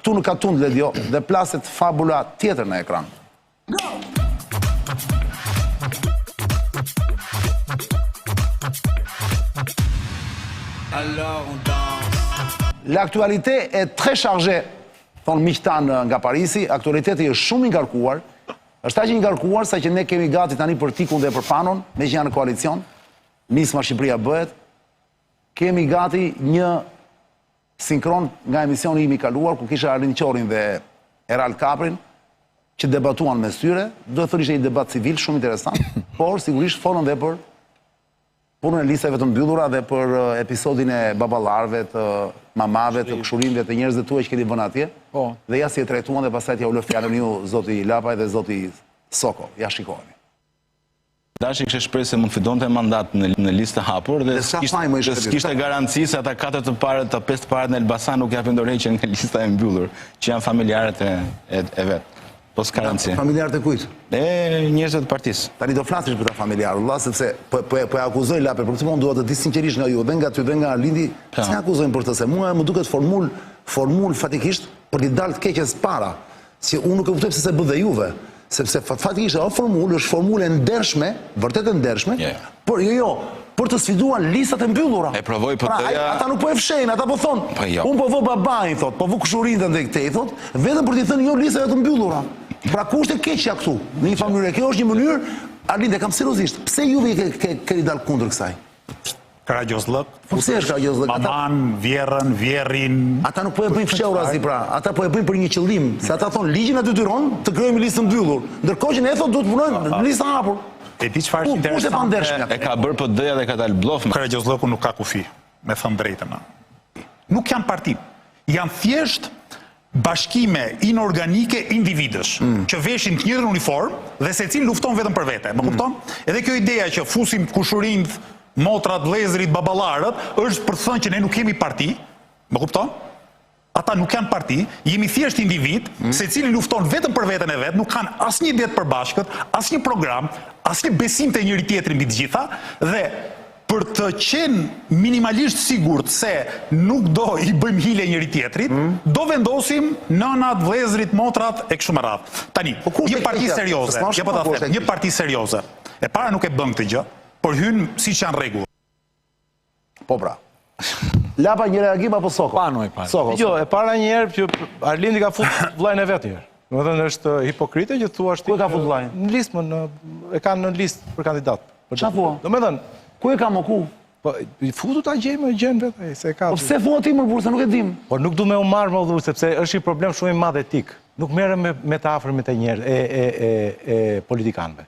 këtu në Katund Ledio dhe plaset fabula tjetër në ekran. L'actualité est très chargée, thonë miqtan nga Parisi, aktualiteti është shumë i ngarkuar, është aq i ngarkuar sa që ne kemi gati tani për tikun dhe për panon, me që janë në koalicion, nisma Shqipëria bëhet, kemi gati një sinkron nga emisioni imi kaluar, ku kisha Arlin Qorin dhe Eral Kaprin, që debatuan me syre, do të thënë ishte një debat civil shumë interesant, por sigurisht folën dhe për punën e listave të mbyllura dhe për episodin e baballarëve, të mamave, të këshurimve, të njerëzve tuaj që keni vënë atje. Dhe ja si e trajtuan dhe pastaj t'ja u lë fjalën ju zoti Lapaj dhe zoti Soko. Ja shikojeni. Dashi kishte shpresë se mund fidonte mandat në listë hapur dhe s'kishte garanci se ata 4 të parët, të 5 të parët në Elbasan nuk japin dorëheqje nga lista e mbyllur, që janë familjarët e vet. Po s'garanci. Familjarët e kujt? Njerëzve të partisë. Tani do flasësh për ta familjarë, vëlla, sepse po e akuzoj Lapë, për këtë punë dua të di sinqerisht nga ju, dhe nga ty dhe nga Lindi, s'e akuzojnë për të se mua më duket formul fatikisht për t'i dalë të keqes para, si unë nuk e kuptoj pse se bë dhe juve, sepse fatikisht është formulë e ndershme, vërtet e ndershme, por për të sfiduar listat e mbyllura. E provoj për doja... Ata nuk po e fshehin, ata po thonë, unë po vë babain, thot, po vë kushurindën dhe këtej, thot, vetëm për t'i thënë jo listat e të mbyllura. Pra ku është e keqja këtu? Në një familje, kjo është një mënyrë, Arlinde, kam seriozisht, pse juve keni dalë kundër kësaj? Karagjozllëk. Po pse është Karagjozllëk? Maman, vjerrën, vjerrin. Ata nuk po e bëjnë fshehurazi pra, ata po e bëjnë për një qëllim, se ata thonë ligjin na detyron të krijojmë listë mbyllur, ndërkohë që ne thotë duhet të punojmë listë hapur. E di çfarë është interesante? E ka bërë PD-ja dhe ka dalë bllok. Karagjozllëku nuk ka kufi, me thënë drejtën. Nuk janë parti, janë thjesht bashkime inorganike individësh, që veshin të njëjtën uniform dhe secili lufton vetëm për vete. Më kupton? Edhe kjo ideja që fusim kushurind, motrat, vëllezërit, baballarët, është për të thënë që ne nuk kemi parti. Më kupton? Ata nuk janë parti, jemi thjesht individ, secili lufton vetëm për veten e vet, nuk kanë asnjë ide të përbashkët, asnjë program, asnjë besim te njëri tjetri mbi të gjitha, dhe për të qenë minimalisht sigurt se nuk do i bëjmë hile njëri tjetrit, do vendosim nënat, vëllezërit, motrat e kështu me radhë. Tani, një parti serioze, një parti serioze. E para nuk e bën këtë gjë, por hyn siç janë rregull. Po pra. Lapa një reagim apo Soko? Panoj. Jo, e para një herë që Arlindi ka futur vllajën e vet një herë. Domethënë është hipokrite që thua ti. Ku e ka futur vllajën? Në listë, e kanë në listë për kandidat. Çfarë thua? Domethënë, ku e ka më ku? Po i futu ta gjej më gjën vetë, se ka. Po pse thua ti më burse, nuk e dim. Po nuk du me u marr më udhë, sepse është një problem shumë i madh etik. Nuk merrem me të afërmit e njerëz e politikanëve.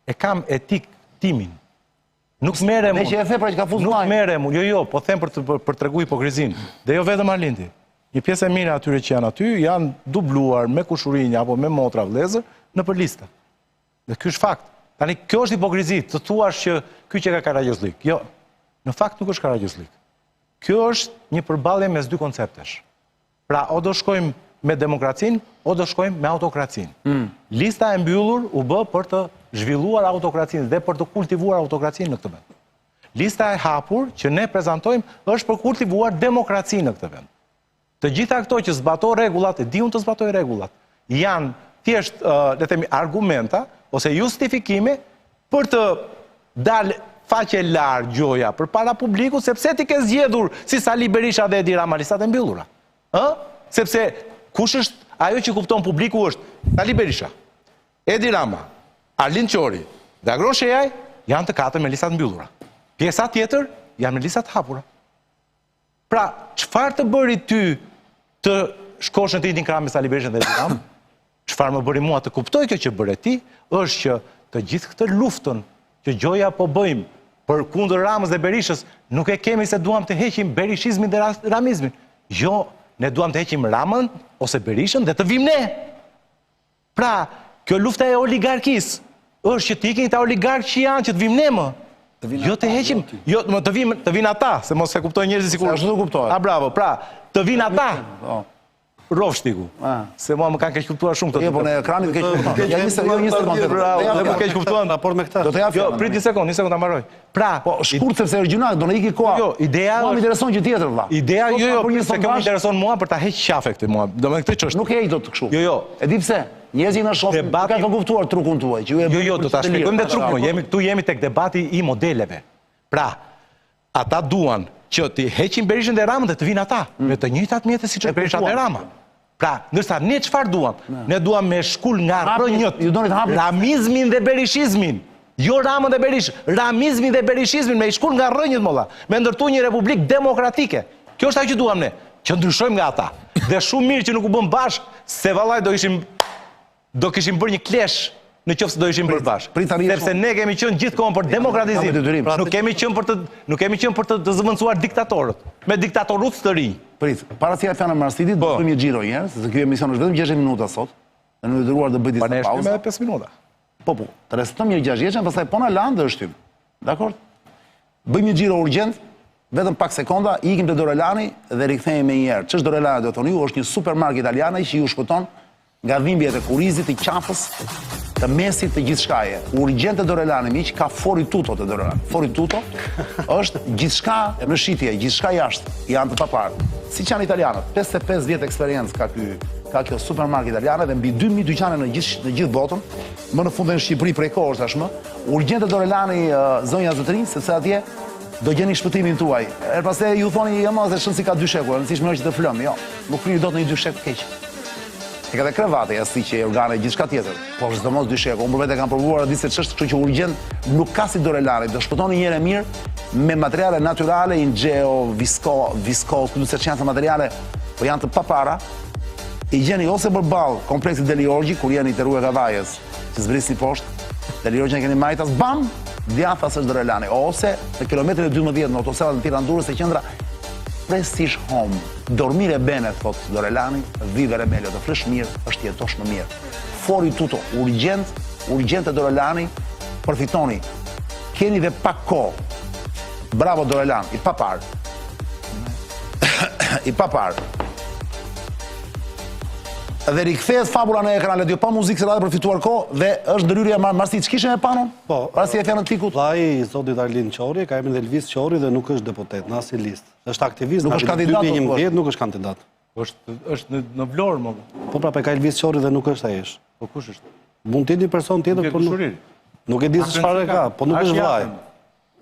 E kam etik timin. Nuk merrem. Ne që e the pra që ka futur vllajën. Nuk merrem, jo, po them për tregu hipokrizinë. Dhe jo vetëm Arlindi. Një pjesë e mirë atyre që janë aty janë dubluar me kushurinj apo me motra vëllezër nëpër listë. Dhe ky është fakt. Tani kjo është hipokrizi, të thuash që ky që ka Karagjozllik. Jo, në fakt nuk është Karagjozllik. Kjo është një përballje mes dy konceptesh. Pra, o do shkojmë me demokracinë, o do shkojmë me autokracinë. Lista e mbyllur u bë për të zhvilluar autokracinë dhe për të kultivuar autokracinë në këtë vend. Lista e hapur që ne prezantojmë është për kultivuar demokracinë në këtë vend. Të gjitha këto që zbatojnë rregullat, e diun të zbatojnë rregullat, janë thjesht, le të themi, argumenta ose justifikime për të dalë faqe larg gjoja përpara publikut, sepse ti ke zgjedhur si Sali Berisha dhe Edi Rama listat e mbyllura. Sepse kush është ajo që kupton publiku është Sali Berisha, Edi Rama, Arlind Qori dhe Agron Shejaj janë të 4 me listat mbyllura. Pjesa tjetër janë me listat hapura. Pra, çfarë të bëri ty të shkosh në Tindin Krah me Sali Berishën dhe Edi Ramën? Çfarë më bëri mua të kuptoj kjo që bëre ti, është që të gjithë këtë luftën që gjoja po bëjmë për kundër Ramës dhe Berishës, nuk e kemi se duam të heqim berishizmin dhe ramizmin. Jo, ne duam të heqim Ramën ose Berishën dhe të vim ne. Pra, kjo lufta e oligarkisë është që të ikin ta oligarkë që janë, që të vim ne më. Jo të heqim, jo të vinë ata, se mos e kuptojnë njerëzit sikur. Ashtu do kuptohet. Bravo. Pra, të vinë ata. Rofshtiku. Se mua më kanë keq kuptuar shumë këto. Jo, po në ekranit keq kuptuar. Ja një sekond. Ne më keq kuptuan raport me këtë. Do të jap. Jo, prit një sekond ta mbaroj. Pra, po shkurt sepse origjinal do në iki koha. Jo, ideja më intereson gjë tjetër vëlla. Ideja se kjo më intereson mua për ta heq qafe këtë mua. Do me këtë çështë. Nuk e heq dot kështu. Jo. E di pse? Njerëzit na shohin, kanë kuptuar trukun tuaj, që Jo, do ta shpjegojmë te truku. Këtu jemi tek debati i modeleve. Pra, ata duan që të heqin Berishën dhe Ramën dhe të vinë ata me të njëjtat mjete siç e Berisha dhe Rama. Pra, ndërsa ne çfarë duam? Ne duam me shkull nga rrënjët, ramizmin dhe berishizmin. Jo Ramën dhe Berish, ramizmin dhe berishizmin me shkull nga rrënjët molla, me ndërtu një republikë demokratike. Kjo është ajo që duam ne, që ndryshojmë nga ata. Dhe shumë mirë që nuk u bëm bashkë, se vallaj do kishim bërë një klesh në qoftë se do ishim bërë bashkë. Sepse ne kemi qenë gjithkohon për demokratizim. Nuk kemi qenë për të zëvendësuar diktatorët, me diktatorut të rinj. Prit, para se ja fjalën Marsitit, do të bëjmë një xhiro një herë, sepse ky emision është vetëm 60 minuta sot. Ne nuk dëruar të bëj disa pauzë. Pa ne shtymë 5 minuta. Po, të resetojmë një 60-shën, pastaj po na lan dhe shtymë. Dakor? Bëjmë një xhiro urgjent, vetëm pak sekonda, ikim te Dorelani dhe rikthehemi më një herë. Ç'është Dorelani do thoni ju, është një supermarket italiane që ju shpëton nga dhimbjet e kurizit, të qafës, të mesit, të gjithçkaje. Urgjent te Dorelani miq, ka Fori Tuto te Dorelani. Fori Tuto është gjithçka në shitje, gjithçka jashtë, janë të paparë. Siç janë italianët, 55 vjet eksperiencë ka kjo supermarket italiane dhe mbi 2000 dyqane në gjithë botën, më në fund në Shqipëri prej kohësh tashmë. Urgjent te Dorelani zonja Zotrin, sepse atje do gjeni shpëtimin tuaj. Pastaj ju thoni, jo më se shën si ka dy shekuj, rëndësishme është të flëm, jo. Nuk frini dot në një dy shek keq. E ka dhe krevate, jashtë që organe, gjithçka tjetër. Po çdo mos dy shek. Unë vetë kam provuar disa çështë, kështu që urgjent nuk ka si Dorelani, do shpëtoni njëre mirë me materiale naturale, ingeo, viskos, këtu se janë materiale, po janë të papara. I gjeni ose përballë kompleksit Deli Orgji, kur jeni te rruga Kavajës, që zbrisni poshtë, Deli Orgji keni majtas, bam, djathtas është Dorelani, ose në kilometrin e 12 në autostradën Tiranë-Durrës e qendra Prestige Home. Dormire bene, thot Dorelani, vivere meglio, të flesh mirë, është jetosh më mirë. Fori Tuto, urgjent e Dorelani, përfitoni. Keni dhe pak kohë. Bravo Dorelan, i papar. I papar. Dhe rikthehet fabula në ekran, le dio pa muzikë se radhë për fituar kohë dhe është ndërhyrja Marsit. Ç'kishe me panon? Po. Para si e fjalën tikut. Vllai i zotit Arlin Qori ka emrin Elvis Qori dhe nuk është deputet në asnjë listë. Është aktivist, nuk është kandidat, 2011 nuk është kandidat. Është në Vlorë më. Po pra ka Elvis Qori dhe nuk është ai është. Po kush është? Mund të jetë një person tjetër, por nuk e di se çfarë ka, po nuk është vllai.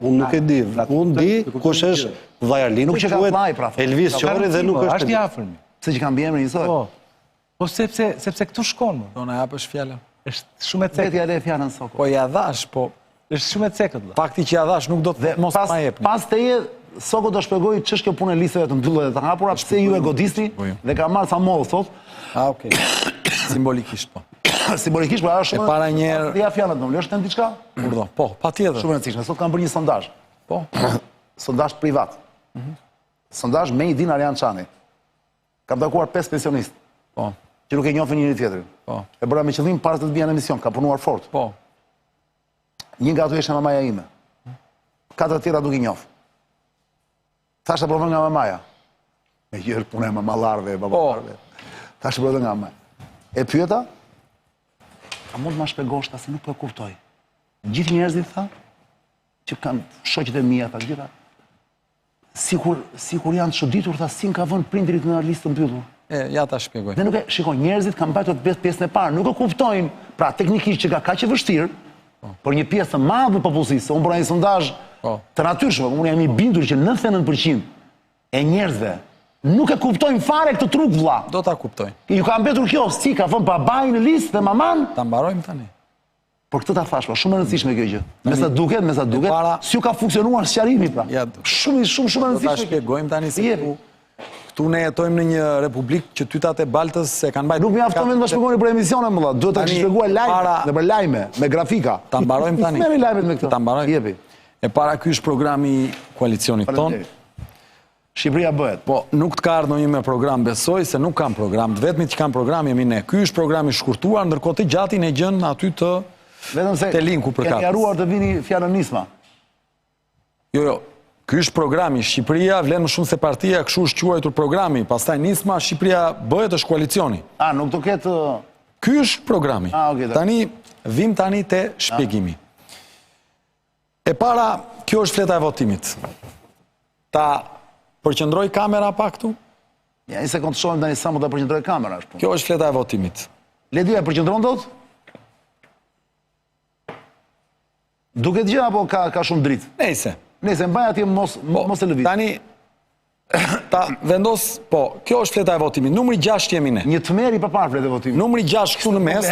Unë nuk e di. Unë di kush është vllai Arlin. Nuk ka vllai pra. Elvis Qori dhe nuk është. Është i afërmi. Pse që kanë emrin njësoj? Po sepse këtu shkon më. Do na japësh fjalën. Është shumë e cekët. Vetë ja le fjalën Soko. Po ja dhash, po është shumë e cekët. fakti që ja dhash nuk do të mos ma jepni. Pas teje Soko do shpjegoj ç'është kjo punë e listave të mbyllura dhe të hapura, pse ju e godisni dhe ka marrë sa mollë thot. Ah, okay. Simbolikisht po. Simbolikisht, po ajo shumë. E para një herë. Ja fjalën më lësh tani diçka? Urdhë. Po, patjetër. Shumë e rëndësishme. Sot kanë bërë një sondazh. Po. Sondazh privat. Sondazh me Idin Arjan Çani. Kam takuar 5 pensionistë. Po. Që nuk e njohin njëri tjetrin. Po. E bëra me qëllim para se të vijë në emision, ka punuar fort. Po. Një nga ato ishte mamaja ime. 4 tjera nuk i njoh. Thashë provon nga mamaja. Me gjërë punë e mamallarëve, babalarëve. Thashë provon nga mamaja. E pyeta, a mund ma shpjegosh ta se nuk po e kuptoj. Gjithë njerëzit tha, që kanë shoqet e mia, tha gjitha, sikur janë çuditur, tha, si ka vënë prindrit në listë të mbyllur. Ja ta shpjegoj. Dhe nuk e shikoj, njerëzit kanë mbajtur pjesën e parë, nuk e kuptojnë, pra teknikisht që ka kaq e vështirë, por një pjesë të madhe të popullsisë, unë bëra një sondazh të natyrshëm, unë jam i bindur që 99% e njerëzve nuk e kuptojnë fare këtë truk vlla. Do ta kuptoj. Ju ka mbetur kjo, si ka vënë babai në listë dhe maman? Ta mbarojmë tani. Por këtë ta thash, shumë e rëndësishme kjo gjë. Me sa duket, si ju ka funksionuar sqarimi pra. Shumë e rëndësishme. Do ta shpjegojmë tani se këtu ne jetojmë në një republikë që tytat e Baltës se kanë mbajtur. Nuk mjafton vetëm të shpjegoni për emisione më valla, duhet ta shpjegoj lajme, në për lajme, me grafika. Ta mbarojmë tani. Merri lajmet me këtë. Ta mbarojmë. Jepi. E para ky është programi i koalicionit ton. Shqipëria bëhet. Po, nuk të ka ardhur ndonjë me program, besoj se nuk kam program. Të vetmit që kanë program jemi ne. Ky është programi i shkurtuar, ndërkohë të gjatin e gjën aty te linku për keni haruar të vini fjalën nisma. Jo, Ky është programi, Shqipëria vlen më shumë se partia, kështu është quajtur programi, pastaj nisma, Shqipëria bëhet është koalicioni. Nuk do ketë... Ky është programi. Tani, vim tani te shpjegimi. E para, kjo është fleta e votimit. Ta përqendroj kamera pak këtu? Ja, një sekundë shohim tani sa më ta përqendroj kamera. Kjo është fleta e votimit. Ledia e përqendron dot? Duket gjë apo ka shumë dritë? Nëse mbaj atje mos e lëviz. Tani, ta vendos, kjo është fleta e votimit. Numri 6 jemi ne. Një tmerr i përpara fletë e votimit. Numri 6 këtu në mes.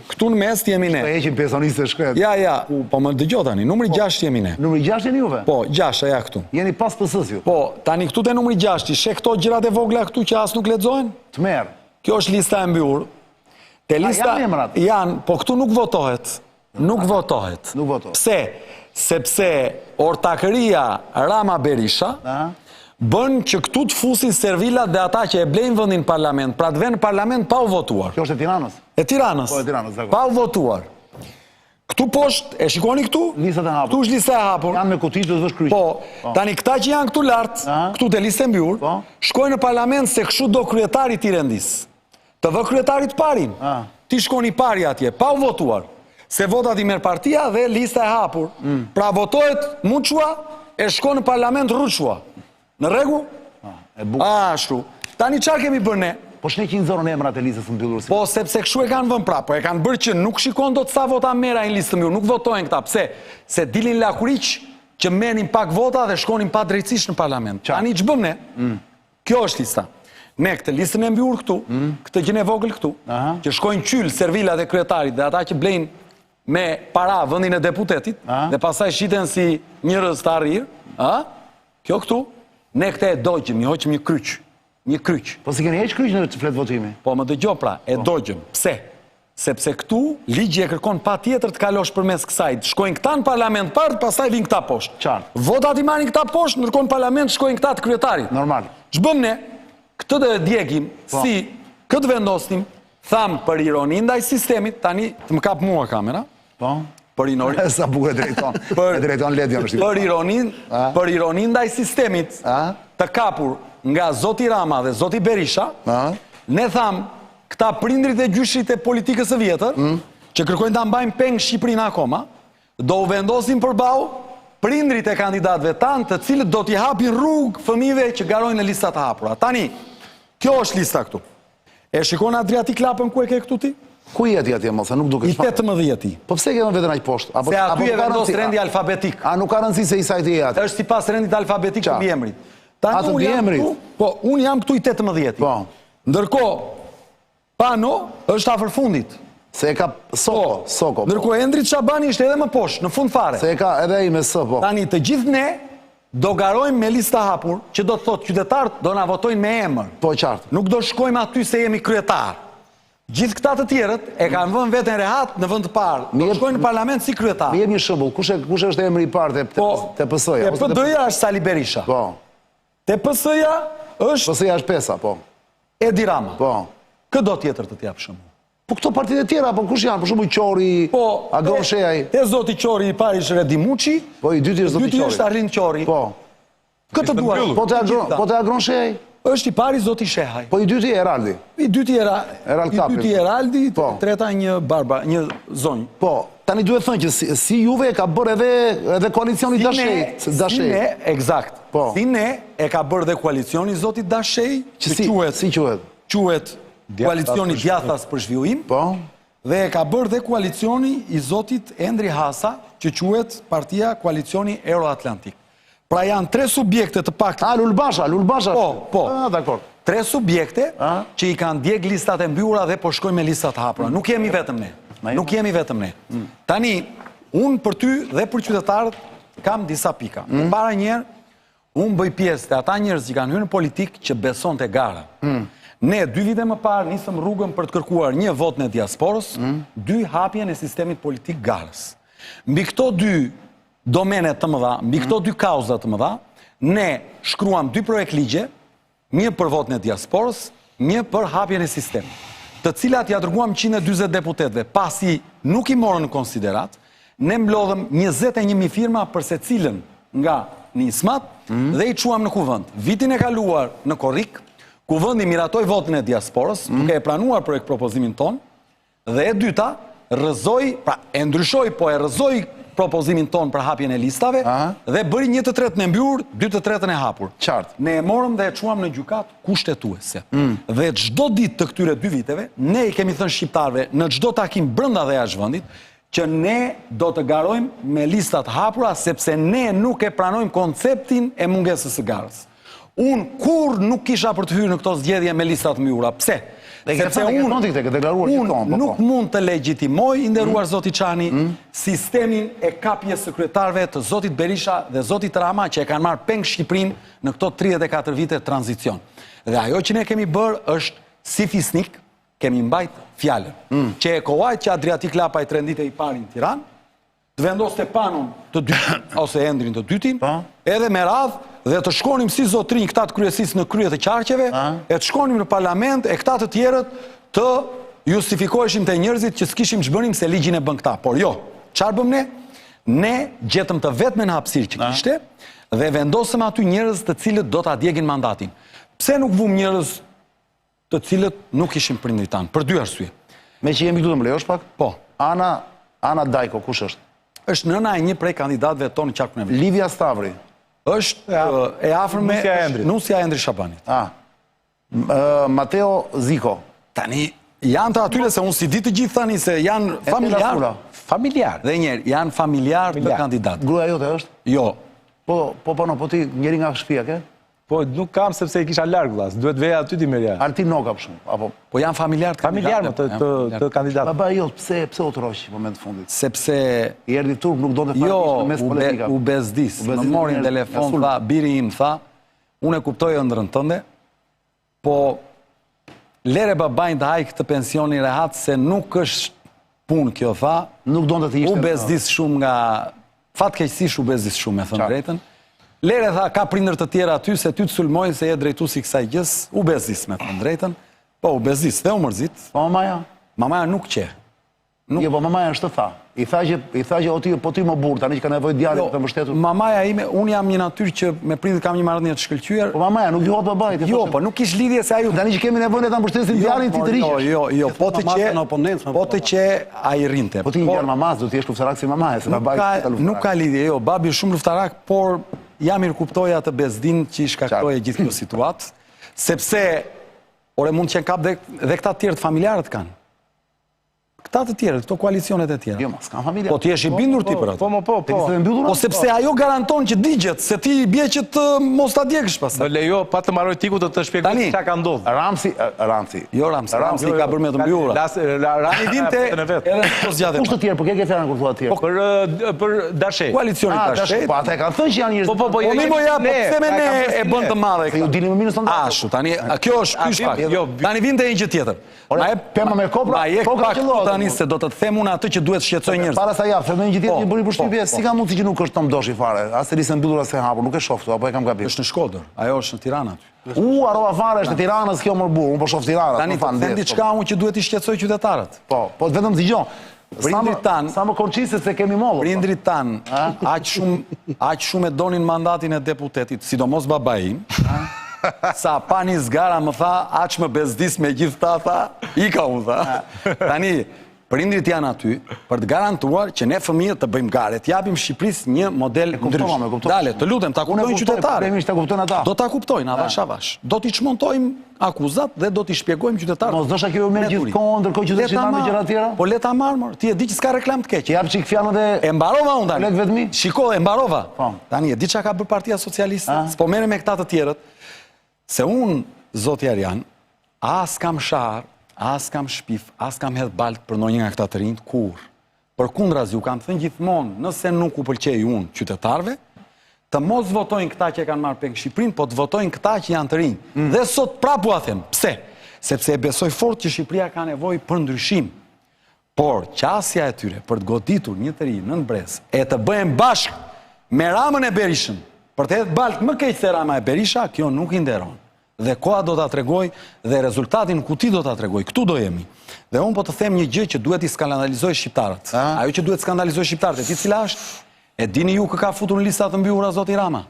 Këtu në mes jemi ne. Po heqin pesonistë shkret. Ja, po më dëgjoj tani. Numri 6 jemi ne. Numri 6 jeni juve? Po, 6 ja këtu. Jeni pas PS-s ju. Po, tani këtu te numri 6, sheh këto gjërat e vogla këtu që as nuk lexohen? Tmerr. Kjo është lista e mbyllur. Te lista janë, po këtu nuk votohet. Nuk votohet. Pse? Sepse ortakëria Rama Berisha bën që këtu të fusin servilat dhe ata që e blejnë vendin parlament, pra të venë parlament pa u votuar. Kjo është e Tiranës? E Tiranës. Po, e Tiranës, dakor. Pa u votuar. Këtu poshtë, e shikoni këtu? Listat e hapur. Këtu është lista e hapur. Janë me kuti të vësh kryq. Po, tani këta që janë këtu lartë, këtu te listë e mbyllur, shkojnë në parlament se kështu do kryetari i rendis. Të vë kryetarit parin. Ti shkoni pari atje, pa u votuar. Se votat i merr partia dhe lista e hapur. Pra votohet Muçua e shkon në parlament Rruçua. Në rregull? Ashtu. Tani çfarë kemi bërë ne? Po shne që nxorën emrat e listës mbyllur. Po sepse kështu e kanë vënë prapë, po e kanë bërë që nuk shikon dot sa vota merrajnë listë mbyllur, nuk votojnë këta. Pse? Se dilin lakuriq që merrin pak vota dhe shkonin pa drejtësisht në parlament. Tani ç'bëm ne? Kjo është lista. Ne këtë listën e mbyllur këtu, këtë gjën e vogël këtu, që shkojnë qyl servilat e kryetarit dhe ata që blejnë me para vendin e deputetit, dhe pasaj shiten si njerëz të arrir, kjo këtu, ne këtë e dogjëm, i hoqëm një kryq. Një kryq. Po si keni heq kryq në fletë votimi? Po më dëgjo pra, e dogjëm. Pse? Sepse këtu, ligji e kërkon pa tjetër të kalosh përmes kësaj. Shkojnë këta në parlament partë, pasaj vinë këta poshtë. Qartë. Votat i marrin këta poshtë, ndërkohë në parlament shkojnë këta të kryetarit. Normal. Ç'bëm ne? Këtë dhe djegim, si këtë vendosnim, thamë për ironi ndaj sistemit, tani të më kap mua kamera. Po? Për ironi... Sa bukur e drejton Ledja në Shqipëri. Për ironi ndaj sistemit të kapur nga Zoti Rama dhe Zoti Berisha, ne thamë këta prindrit e gjyshit e politikës së vjetër, që kërkojnë ta mbajnë peng Shqipërinë akoma, do u vendosin përballë prindrit e kandidatëve tanë, të cilët do t'i hapin rrugë fëmijëve që garojnë në listat të hapura. Tani, kjo është lista këtu. E shikon Adriatik Lapën ku e ke këtu ti? Ku jeti atje mos, nuk duket shfaqur? I 18. Po pse ke vetëm aq poshtë? Se aty e vendos rendi alfabetik. A nuk ka rëndësi se i sajti e aty? Është sipas rendit alfabetik të mbiemrit. Tani unë jam këtu i 18. Po. Ndërkohë, Pano është afër fundit. Se e ka Soko. Ndërkohë Endrit Shabani është edhe më poshtë, në fund fare. Se e ka edhe i me S, po. Tani të gjithë ne do garojmë me lista hapur, që do të thotë qytetarët do na votojnë me emër. Po qartë. Nuk do shkojmë aty se jemi kryetar. Gjithë këta të tjerët e kanë vënë veten rehat në vend të parë. Do shkojnë në parlament si kryetar. Më jep një shembull, kush është emri i parë te PS-ja? Te PD-ja është Sali Berisha. Po. Te PS-ja është PS-ja është Pesa, po. Edi Rama. Po. Kë do tjetër të t'jap shembull? Po këto partitë e tjera, po kush janë? Për shembull Qori, Agron Shehaj. Te zoti Qori i parë është Redi Muçi. Po i dyti është zoti Qori. I dyti është Arlind Qori. Po. Këtë duar. Po te Agron Shehaj. Është i pari zoti Shehaj. Po i dyti Eraldi. I dyti Eraldi, treta një barba, një zonjë. Po, tani duhet thënë që si Juve e ka bërë edhe koalicioni Dashej. Si ne, eksakt. Si ne e ka bërë dhe koalicioni zotit Dashej, që quhet koalicioni Djathas për zhvillim, dhe e ka bërë dhe koalicioni i zotit Endri Hasa, që quhet Partia Koalicioni Euroatlantik. Pra janë 3 subjekte të pak... Lulbasha. Po. Dakor. 3 subjekte që i kanë djeg listat e mbyllura dhe po shkojnë me listat hapura. Nuk jemi vetëm ne. Tani, unë për ty dhe për qytetarët kam disa pika. Para njerë, unë bëj pjesë të ata njerëz që kanë hyrë në politikë që beson të gara. Ne 2 vite më parë nisëm rrugën për të kërkuar 1 vot në diasporës, 2 hapjen e sistemit politik garës. Mbi këto 2 domenet të mëdha, mbi këto 2 kauzat të mëdha, ne shkruam 2 projekt ligje, 1 për votën e diasporës, 1 për hapjen e sistemit, të cilat ja dërguam 140 deputetëve, pasi nuk i morën në konsiderat, ne mblodhëm 21.000 firma për secilën nga nismat dhe i quam në kuvend. Vitin e kaluar në Korrik, kuvendi miratoi votin e diasporës, duke e planuar projekt propozimin ton, dhe e dyta, rrëzoi, pra e ndryshoi, po e rrëzoi propozimin ton për hapjen e listave dhe bëri 1/3 e mbyllur, 2/3 e hapur. Qartë. Ne e morëm dhe e quam në gjykat kushtetuese. Dhe çdo ditë të këtyre 2 viteve, ne i kemi thënë shqiptarëve në çdo takim brenda dhe jashtë vendit që ne do të garojmë me listat hapura sepse ne nuk e pranojmë konceptin e mungesës së garës. Unë kur nuk kisha për të hyrë në këto zgjedhje me listat mbyllura. Pse? Sepse unë nuk mund të legjitimoj, i nderuar zoti Çani, sistemin e kapjes së kryetarëve të zotit Berisha dhe zotit Rama që e kanë marrë peng Shqipërinë në këto 34 vite tranzicion. Dhe ajo që ne kemi bërë është si fisnik, kemi mbajt fjalën. Që e kohajt që Adriatik Lapaj trendite i parin në Tiranë, të vendoste panon të dytin, ose endrin të dytin, edhe me radhë, dhe të shkonim si zotrinj këta të kryesisë në krye të qarqeve, e të shkonim në parlament, e këta të tjerët të justifikoheshim të njerëzit që s'kishim ç'bënim se ligjin e bën këta. Por jo, çfarë bëm ne? Ne gjetëm të vetmen hapësirë që kishte dhe vendosëm aty njerëz të cilët do ta djegin mandatin. Pse nuk vum njerëz të cilët nuk ishin prindrit tanë? Për 2 arsye. Me që jemi këtu të më lejosh pak? Po. Ana Dajko, kush është? Është nëna e një prej kandidatëve tonë qarkun e vetë. Livia Stavri. Është e afër me Nusja Endri Shabanit. Mateo Ziko. Tani, janë të atyre se unë si di të gjithë tani se janë familjar. Familjar. Dhe njerë, janë familjar të kandidatë. Gruaja jote është? Jo. Po ti njeri nga shtëpia ke? Po nuk kam sepse i kisha larg vllaz. Duhet veja aty ti merja. Artin Noka për shemb, apo po janë familjar të të kandidatë. Baba jot pse u troq në moment të fundit? Sepse i erdhi turp nuk donte fare në mes politika. Jo, u bezdis. Më mori në telefon, tha, biri im tha, unë e kuptoj ëndrrën tënde, po lere babajnë të haj këtë pensioni rehat se nuk është punë kjo, tha. Nuk donte të ishte. U bezdis shumë nga fatkeqësisht u bezdis shumë, me thënë drejtën. Lere tha, ka prindër të tjera aty, se ty të sulmojnë se je drejtuesi kësaj gjës, u bezdis, me thënë drejtën. Po, u bezdis, dhe u mërzit. Po, mamaja? Mamaja nuk qe. Jo, po mamaja është të tha. I tha që po ti më burr, tani që ka nevojë djalin të mbështetur. Mamaja ime, unë jam një natyrë që me prindrit kam një marrëdhënie të shkëlqyer. Po mamaja nuk juhat babait. Jo, po nuk kish lidhje se ai tani që kemi nevojë ta mbështesim djalin ti të riqesh. Jo, po të që ai rrinte. Po ti një djalë mamas, do të jesh luftarak si mamaja, se babai ka luftarak. Nuk ka lidhje, jo, babi është shumë luftarak, por ja mirë kuptoj atë bezdin që i shkaktoi gjithë kjo situatë, sepse ore mund të qenë kap dhe këta të tjerë të familjarët kanë. Këta të tjerë, këto koalicionet e tjera. Jo, s'kan familjar. Po ti jesh i bindur ti për atë. Po sepse ajo garanton që digjet, se ti bie që të mos ta djegësh pastaj. Do lejo pa të marroj tiku të shpjegoj çka ka ndodhur. Ramsi. Jo Ramsi ka bërë me të mbyllura. Rani dinte edhe të zgjatet. Kush të tjerë, po ke fjalën kur thua të tjerë? Për Dashe. Koalicioni Dashe. Po ata e kanë thënë që janë njerëz. Po mimo ja, po pse me ne e bën të madhe këtë. Ju dini më mirë se ndonjë. Ashtu, tani kjo është ky shkak. Tani vinte një gjë tjetër. Ma e pema me kopra, koka qellot. Tani se do të them unë atë që duhet shqetësoj njerëz. Para sa ja, filloi një gjë tjetër që bëri përshtypje, si ka mundësi që nuk është tomdoshi fare, as se lisën mbyllur as e hapur, nuk e shoh këtu, apo e kam gabim. Është në Shkodër, ajo është në Tiranë aty. Harrova fare, është në Tiranës kjo më burr, unë po shoh Tiranën. Tani them diçka unë që duhet i shqetësoj qytetarët. Po vetëm dëgjoj. Prindrit tan, sa më konçise se kemi mollë. Prindrit tan, aq shumë e donin mandatin e deputetit, sidomos babai im. Sa pani zgara më tha, aq më bezdis me gjithë ta, tha, ika unë, tha. Tani, prindrit janë aty për të garantuar që ne fëmijët të bëjmë gare, të japim Shqipërisë një model ndryshëm. Dale, të lutem, ta kuptojnë qytetarët. Do ta kuptojnë, avash. Do t'i çmontojmë akuzat dhe do t'i shpjegojmë qytetarët. Mos dosha kjo me gjithkohë, ndërkohë që do të shitame gjëra të tjera? Po le ta marr, ti e di që s'ka reklam të keq. Jap çik fjalën dhe e mbarova unë tani. Lek vetmi. Shiko, e mbarova. Tani e di çka ka bërë Partia Socialiste, s'po merrem me këta të tjerët. Se unë, zoti Arjan, as kam shar, as kam shpif, as kam hedh baltë për ndonjë nga këta të rinjt, kur. Përkundraz ju kam thënë gjithmonë, nëse nuk u pëlqej unë qytetarëve, të mos votojnë këta që kanë marrë peng Shqipërinë, po të votojnë këta që janë të rinj. Dhe sot prapu a them, pse? Sepse e besoj fort që Shqipëria ka nevojë për ndryshim. Por qasja e tyre për të goditur një të rinj në brez, e të bëhen bashkë me Ramën e Berishën, për të hedhë baltë më keq se Rama e Berisha, kjo nuk i nderon. Dhe koha do ta tregoj dhe rezultatin kuti do ta tregoj. Këtu do jemi. Dhe unë po të them një gjë që duhet i skandalizoj shqiptarët. Ajo që duhet skandalizoj shqiptarët, e ti cila është? E dini ju kë ka futur në listat të mbyllura zoti Rama?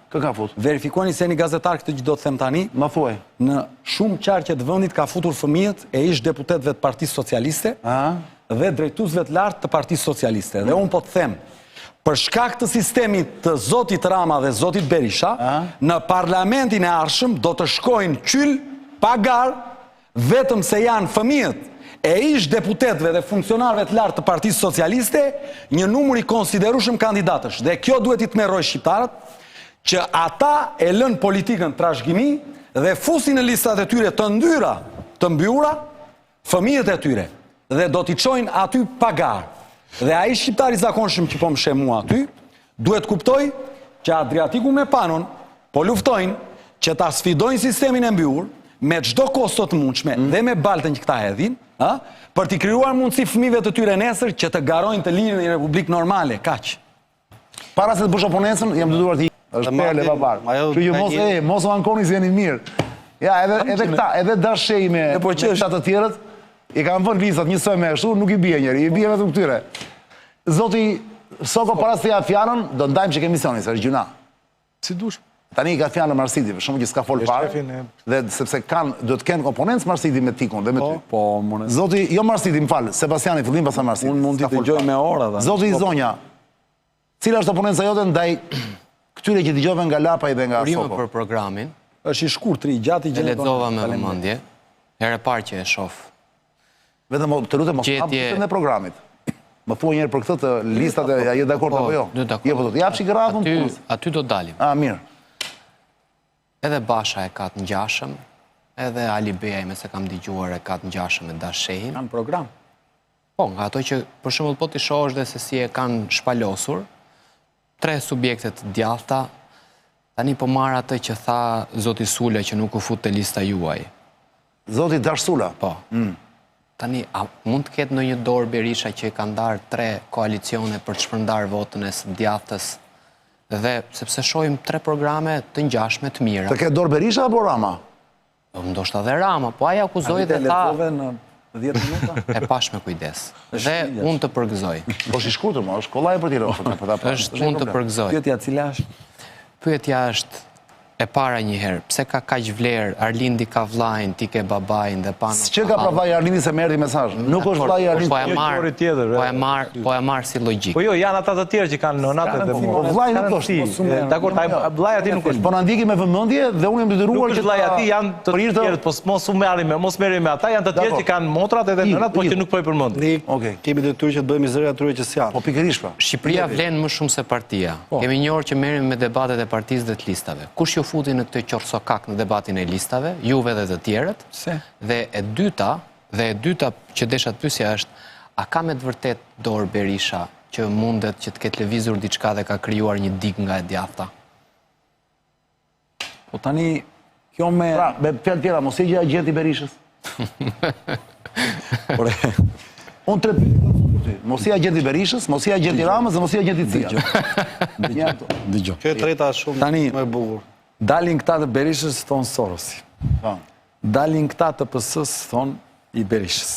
Kë ka futur? Verifikoni se një gazetar këtë që do të them tani. Ma thuaj. Në shumë qarqe të vendit ka futur fëmijët e ish deputetëve të Partisë Socialiste dhe drejtuesve të lartë të Partisë Socialiste. Dhe unë po të them, për shkak të sistemit të zotit Rama dhe zotit Berisha, në parlamentin e ardhshëm do të shkojnë qyll pagar vetëm se janë fëmijët e ish deputetëve dhe funksionarëve të lartë të Partisë Socialiste një numër i konsiderueshëm kandidatësh. Dhe kjo duhet i tmerrojë shqiptarët që ata e lën politikën trashëgimi dhe fusin në listat e tyre të ndyra, të mbyllura, fëmijët e tyre dhe do t'i çojnë aty pagar. Dhe ai shqiptar i zakonshëm që po më sheh mua aty, duhet kuptoj që Adriatiku me Panon po luftojnë që ta sfidojnë sistemin e mbyllur me çdo kosto të mundshme dhe me baltën që këta hedhin, për t'i krijuar mundësi fëmijëve të tyre nesër që të garojnë të lirë në një republikë normale, kaq. Para se të bësh oponencën, jam të duar të është perle babar. Që ju mos u ankoni se jeni mirë. Ja, edhe këta, edhe dashej me këta të tjerët, i kanë vënë vizat njësoj me ashtu, nuk i bie njëri, i bie vetëm këtyre. Zoti Soko, para se ja fjalën, do ndajmë që kemi misionin, se është gjuna. Si dush. Tani ka fjalën Marsiti, për shkak që s'ka fol parë, dhe sepse do të kenë oponencë Marsiti me Tikun dhe me ty. Po, Zoti, jo Marsiti, më fal, Sebastiani fillim pastaj Marsiti. Unë mund t'i dëgjoj me ora dha. Zoti Zonja, cila është oponenca jote ndaj këtyre që dëgjove nga Lapaj dhe nga Soko? Për programin. Është i shkurtër, i gjatë i gjatë. E lexova me vëmendje. Herë e parë që e shoh. Vetëm të lutem mos hap në programit. Më thuaj një herë për këtë të listat e je dakord apo jo? Jo, po do të japsh gradën. Aty do dalim. Mirë. Edhe Basha e ka të ngjashëm, edhe Ali Beja, me se kam dëgjuar, e ka të ngjashëm me Dashehin. Kanë program. Po, nga ato që për shembull po ti shohësh dhe se si e kanë shpalosur, 3 subjekte të djathta, tani po marr atë që tha zoti Sula që nuk u fut te lista juaj. Zoti Dash Sula? Po. Tani, a mund të ketë ndonjë dorë Berisha që ka ndarë 3 koalicione për të shpërndarë votën e së djathtës dhe sepse shohim 3 programe të ngjashme të mira. Të ketë dorë Berisha apo Rama? Ndoshta dhe Rama, po ai akuzoi dhe tha në 10 minuta. E pash me kujdes. Dhe unë të përgëzoj. Po shi shkurtër, më është kollaj për tiro. Është unë të përgëzoj. Pyetja cila është? Pyetja është e para njëherë, pse ka kaq vlerë, Arlindi ka vllajin, ti ke babain dhe Pano. Ç'ka ka pra vllai Arlindi se merri mesazh? Nuk është vllai Arlindi. Po e marr si logjik. Po jo, janë ata të tjerë që kanë nonatë dhe Po vllai nuk është. Dakor, vllai aty nuk është. Po na ndjeki me vëmendje dhe unë jam detyruar që vllai aty janë të tjerë, po mos u merri me ata, janë të tjerë që kanë motrat edhe nënat, po që nuk po i përmend. Okej, kemi detyrë që të bëjmë zëri atyre që s'janë. Po pikërisht pra. Shqipëria vlen më shumë se partia. Kemi një orë që merrem me debatet e partisë dhe të listave. Kush ju futi në këtë qorsokak në debatin e listave, juve dhe të tjerët? Dhe e dyta që desha të pyesja është, a ka me të vërtet dorë Berisha që mundet që të ketë lëvizur diçka dhe ka krijuar një dig nga e djathta? Po tani, kjo me... Pra, me fjalë tjera, mos e gjë agjenti Berishës. Unë tre pyetje. Mos i agjenti Berishës, mos i agjenti Ramës dhe mos i agjenti Cia. Dëgjoj. Kjo e treta shumë më e bukur. Dalin këta të Berishës, thonë Sorosi. Dalin këta të PS-s, thonë i Berishës.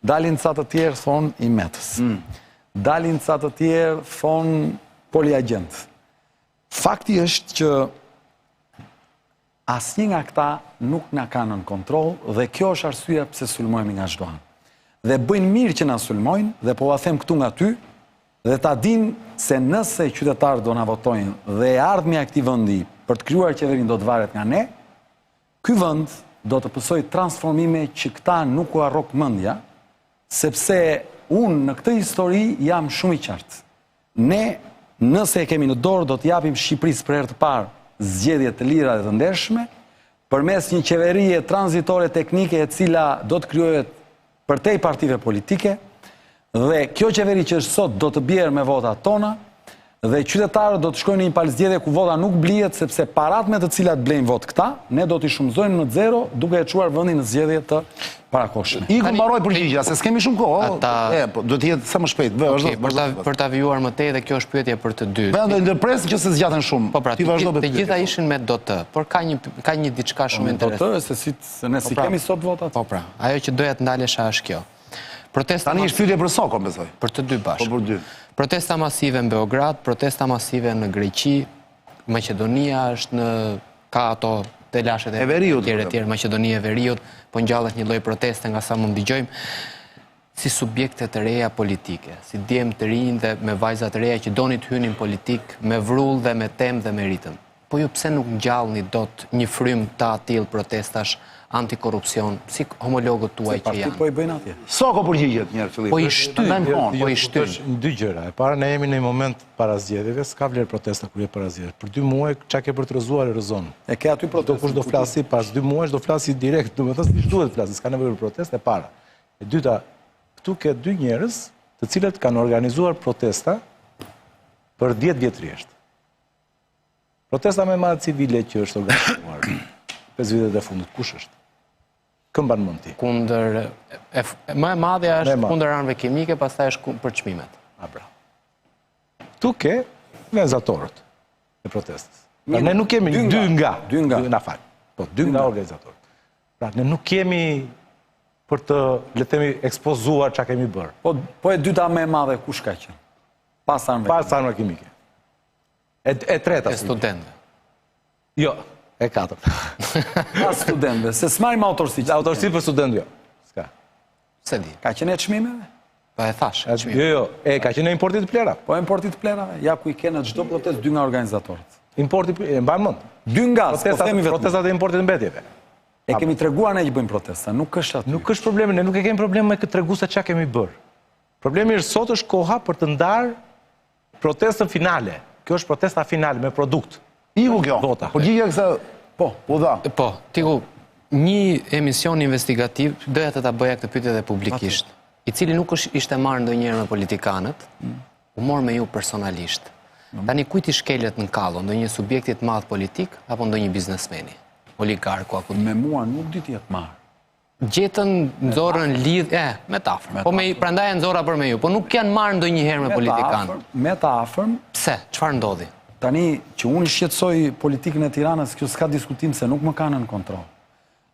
Dalin ca të tjerë, thonë i Metës. Dalin ca të tjerë, thonë poliagent. Fakti është që asnjë nga këta nuk na kanë në kontroll dhe kjo është arsyeja pse sulmojmë nga çdo anë. Dhe bëjnë mirë që na sulmojnë dhe po a them këtu nga ty dhe ta dinë se nëse qytetarët do na votojnë dhe ardhmja e këtij vendi për të krijuar qeverinë do të varet nga ne, ky vend do të pësoj transformime që këta nuk u harrok mendja, sepse unë në këtë histori jam shumë i qartë. Ne, nëse e kemi në dorë, do të japim Shqipërisë për herë të parë zgjedhje të lira dhe të ndershme, përmes një qeverie tranzitore teknike e cila do të krijohet përtej partive politike, dhe kjo qeveri që është sot do të bjerë me votat tona, dhe qytetarët do të shkojnë në një palë zgjedhje ku vota nuk blihet, sepse parat me të cilat blejnë votë këta, ne do t'i shumëzojnë në zero duke e çuar vendin në zgjedhje të parakohshme. Iku mbaroj përgjigja, se s'kemi shumë kohë. Do të jetë sa më shpejt. Për ta vijuar më tej dhe kjo është pyetje për të dytë. Vendo ndërpres që se zgjaten shumë. Po pra, të gjitha ishin me do të, por ka një diçka shumë interesante. Do të, se ne si kemi sot votat. Po pra, ajo që doja të ndalesha është kjo. Tani është pyetje për Sokon, besoj. Për të dy bashkë. Po për dy. Protesta masive në Beograd, protesta masive në Greqi, Maqedonia është ka ato telashet e tjere, Maqedonia e Veriut, po ngjallet një lloj proteste nga sa mund dëgjojmë, si subjekte të reja politike, si djemë të rinj dhe me vajzat të reja që doni të hynin politik, me vrull dhe me tem dhe me ritëm. Po ju pse nuk ngjallni dot një frym të atill protestash antikorrupsion, si homologët tuaj që janë? Po i bëjnë atje. Soko përgjigjet njerë fillim. Po i shtyn. Dy gjëra. E para, ne jemi në një moment para zgjedhjeve, s'ka vlerë protesta kur je para zgjedhjeve. Për 2 muaj çka ke për të rrezuar e rrezon. E ke aty protestë. Kush do flasi pas 2 muajsh do flasi direkt, domethënë si duhet flasi, s'ka nevojë për protestë e para. E dyta, këtu ke 2 njerëz të cilët kanë organizuar protesta për 10 vjet rresht. Protesta më e madhe civile që është organizuar 5 vitet e fundit, kush është? Këmban mend ti. Kundër më e madhja është kundër armëve kimike, pastaj është për çmimet. Tu ke organizatorët e protestës. Pra ne nuk kemi 2 nga. Na fal. Po 2 nga organizatorët. Pra ne nuk kemi për të, le të themi, ekspozuar çka kemi bërë. Po e dyta më e madhe kush ka qenë? Pas armëve kimike. E treta. E studentëve. Jo, e katërta. Pas studentëve, se s'marrim autorsi. Autorsi për studentë jo. S'ka. Se di. Ka qenë e çmimeve? Po e thash. Jo, ka qenë importit të plera. Po importit të plerave, ja ku i kenë çdo protestë 2 nga organizatorët. Importi, e mban mend. 2 nga, po themi vetëm. Protestat e importit të mbetjeve. E kemi treguar ne që bëjmë protesta, nuk është aty. Nuk është problemi, ne nuk e kemi problem me këtë tregu se çka kemi bërë. Problemi është sot është koha për të ndarë protestën finale. Kjo është protesta finale me produkt. Iku kjo. Përgjigja kësa, po, u dha. Po, Tiku, një emision investigativ, doja të ta bëja këtë pyetje dhe publikisht, i cili nuk ishte marrë ndonjëherë me politikanët, u mor me ju personalisht. Tani kujt i shkelet në kallo, ndonjë subjektit madh politik apo ndonjë biznesmeni, oligarku apo me mua nuk di të jetë marrë. Gjetën nxorën lidhje, metaforë. Po prandaj nxora për me ju, po nuk janë marrë ndonjëherë me politikanë. Me të afërm. Pse? Çfarë ndodhi? Tani që unë shqetësoj politikën e Tiranës, kjo s'ka diskutim se nuk më kanë në kontroll.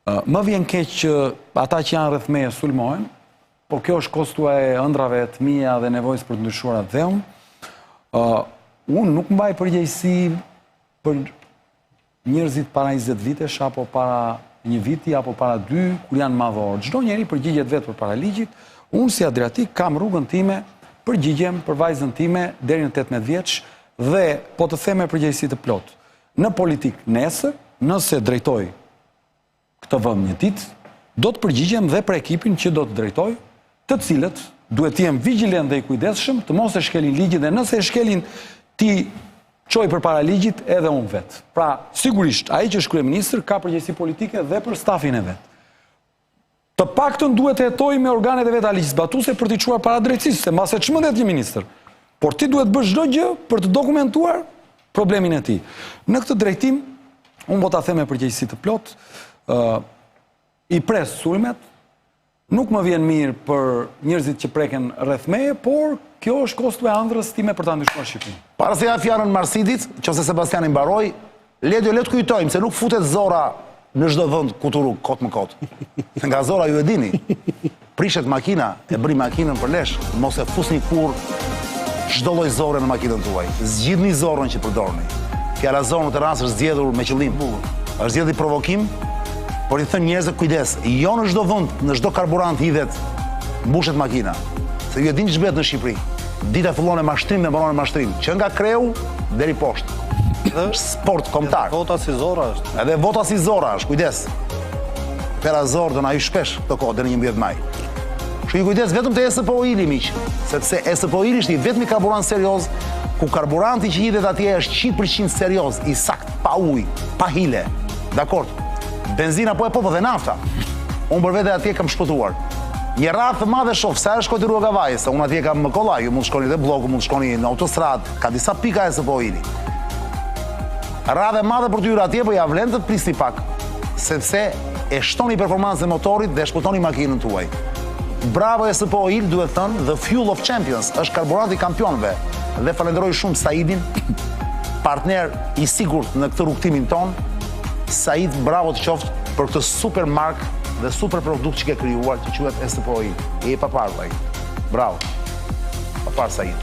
Më vjen keq që ata që janë rreth meje sulmohen, po kjo është kostua e ëndrave të mia dhe nevojës për të ndryshuar dhe unë nuk mbaj përgjegjësi për njerëzit para 20 vitesh apo para 1 viti apo para 2 kur janë madhorë. Çdo njeri përgjigjet vetë për para ligjit. Unë si Adriatik kam rrugën time, përgjigjem për vajzën time deri në 18 vjeç dhe po të them me përgjegjësi të plot. Në politik nesër, nëse drejtoj këtë vend një ditë, do të përgjigjem dhe për ekipin që do të drejtoj, të cilët duhet të jem vigjilent dhe i kujdesshëm, të mos e shkelin ligjin dhe nëse e shkelin ti çoj për para ligjit edhe unë vetë. Pra, sigurisht, ai që është kryeministër ka përgjegjësi politike dhe për stafin e vet. Të paktën duhet të jetojë me organet e veta ligjzbatuese për t'i çuar para drejtësisë, se mbase çmendet një ministër. Por ti duhet bësh çdo gjë për të dokumentuar problemin e tij. Në këtë drejtim, unë do ta them me përgjegjësi të plot, i pres sulmet, nuk më vjen mirë për njerëzit që preken rreth meje, por kjo është kostu e ëndrrës time për ta ndryshuar Shqipërinë. Para se ja fjalën Marsidit, qofse Sebastiani mbaroi, le të kujtojmë se nuk futet Zora në çdo vend ku turu kot më kot. Nga Zora ju e dini. Prishet makina, e bëri makinën për lesh, mos e fusni kurrë çdo lloj zorre në makinën tuaj. Zgjidhni zorrën që përdorni. Fjala zorë në të rast është zgjedhur me qëllim. Është zgjedhur provokim, por i thënë njerëzve kujdes, jo në çdo vend, në çdo karburant hidhet mbushet makina. Se ju e dini ç'bëhet në Shqipëri. Dita fillon e mashtrim dhe mbaron e mashtrim, që nga kreu deri poshtë. Është sport kombëtar. Vota si Zora është. Edhe vota si Zora është, kujdes. Fjala zorë do na hyj shpesh këto kohë deri 11 maj. Kështu i kujdes vetëm te SPO-ili miq, sepse SPO-ili është i vetmi karburant serioz ku karburanti që hidhet atje është 100% serioz, i sakt, pa ujë, pa hile. Dakor. Benzina po dhe nafta. Unë për vete atje kam shpëtuar. Një radhë të madhe shoh, sa shkoj te rruga Vajës, unë atje kam kollaj, ju mund shkoni te bloku, mund shkoni në autostradë, ka disa pika SPO-ili. Radhë e madhe për të hyrë atje, po ja vlen të prisni pak, sepse e shtoni performancën e motorit dhe shpëtoni makinën tuaj. Bravo SPO-il, duhet thënë, the fuel of champions, është karburanti kampionëve. Dhe falenderoj shumë Saidin, partner i sigurt në këtë rrugtimin ton. Said, bravo të qoftë për këtë super mark dhe super produkt që ke krijuar që quhet SPOI. E pa parë vllai. Bravo. Pa parë Said.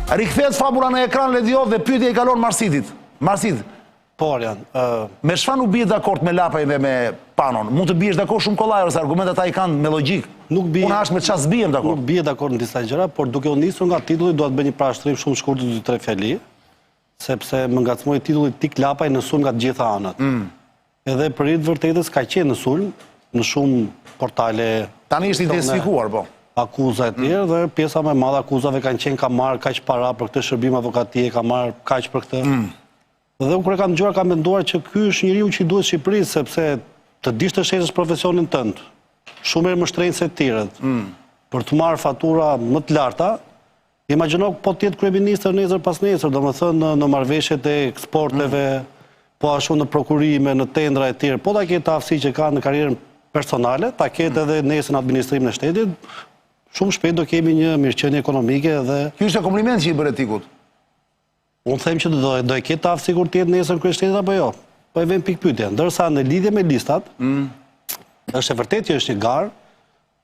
Rikthehet fabula në ekran Ledio dhe pyetja i kalon Marsidit. Marsid, Po, Arjan, me çfarë nuk bie dakord me Lapaj dhe me Panon? Mund të biesh dakord shumë kollaj, ose argumentet ai kanë me logjik. Unë as me çfarë zbiem dakord. Nuk bie dakord në disa gjëra, por duke u nisur nga titulli dua të bëj një parashtrim shumë shkurtër 2-3 fjali, sepse më ngacmoi titulli Tik Lapaj në sulm nga të gjitha anët. Edhe për të vërtetës ka qenë në sulm në shumë portale. Tani është intensifikuar, po. Akuza e tjerë dhe pjesa më e madhe akuzave kanë qenë ka marrë kaq para për këtë shërbim avokatie, ka marrë kaq për këtë. Dhe unë kur e kam dëgjuar kam menduar që ky është njeriu që i duhet Shqipërisë sepse të dish të shesësh profesionin tënd. Shumë herë më shtrenjtë se të tjerët. Për të marrë fatura më të larta, imagjino po të jetë kryeministër nesër pas nesër, domethënë në marrëveshjet e eksporteve, po ashtu në prokurime, në tendra e tjerë, po ta ketë aftësi që ka në karrierën personale, ta ketë edhe nesër në administrimin e shtetit, shumë shpejt do kemi një mirëqenie ekonomike dhe Ky është kompliment që i bëre Tikut. Unë them që do e ketë aftësi kur të jetë nesër në kryeshtetit apo jo. Po e vjen pikë pyetje. Ndërsa në lidhje me listat, është e vërtetë që është një garë,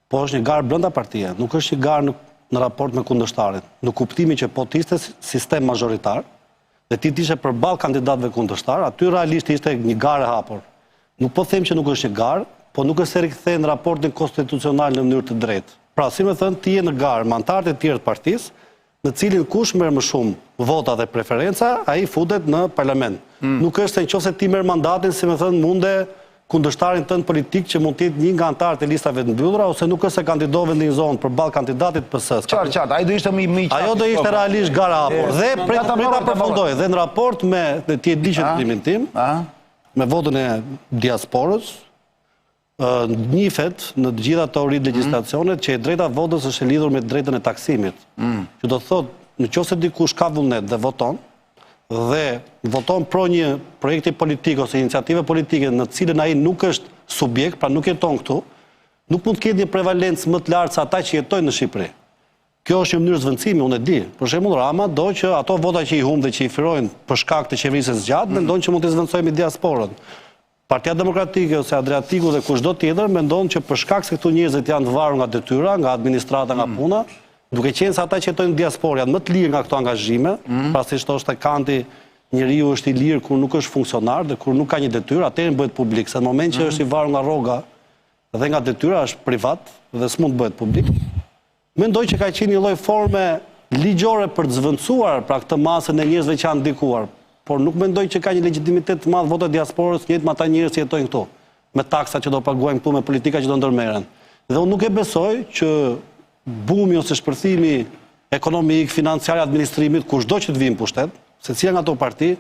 po është një garë brenda partie, nuk është një garë në raport me kundërshtarin, në kuptimin që po të ishte sistem mazhoritar dhe ti ishe përballë kandidatëve kundërshtar, aty realisht ishte një garë e hapur. Nuk po them që nuk është një garë, po nuk është se rikthehen raportin konstitucional në mënyrë të drejtë. Pra, si më thënë, ti je në garë me anëtarët e tjerë të partisë, në cilin kush merr më shumë vota dhe preferenca, ai futet në parlament. Nuk është se nëse ti merr mandatin, si më thënë, munde kundërshtarin tënd politik që mund të jetë një nga anëtarët e listave të mbyllura ose nuk është se kandidove në një zonë përballë kandidatit PS-s. Qartë, ai do ishte më i qartë. Ajo do ishte realisht gara hapur. Dhe preta përfundoj dhe në raport me ti e di që trimin tim, me votën e diasporës, njifet në të gjitha teoritë legjislacionet që e drejta votës është e lidhur me drejtën e taksimit. Që do të thotë, nëse dikush ka vullnet dhe voton pro një projekti politik ose iniciative politike në cilën ai nuk është subjekt, pra nuk jeton këtu, nuk mund të ketë një prevalencë më të lartë se ata që jetojnë në Shqipëri. Kjo është një mënyrë zvendësimi, unë e di. Për shembull, Rama do që ato vota që i humbin dhe që i firojnë për shkak të qeverisë së gjatë, mendon që mund të zvendësojmë me diasporën. Partia Demokratike ose Adriatiku dhe kushdo tjetër mendon që për shkak se këtu njerëzit janë të varur nga detyra, nga administrata, nga puna, duke qenë se ata që jetojnë në diasporë janë më të lirë nga këto angazhime, pra si thoshte Kanti, njeriu është i lirë kur nuk është funksionar dhe kur nuk ka një detyrë, atëherë bëhet publik. Se në moment që është i varur nga rroga dhe nga detyra është privat dhe s'mund bëhet publik. Mendoj që ka qenë një lloj forme ligjore për të zvendësuar pra këtë masën e njerëzve që janë ndikuar. Por nuk mendoj që ka një legitimitet të madh vota diasporës njëjtë me ata njerëz që jetojnë këtu, me taksa që do paguajnë këtu, me politika që do ndërmerren. Dhe unë nuk e besoj që bumi ose shpërthimi ekonomik, financiar, administrimit, kushdo që të vijnë pushtet, secila nga ato parti,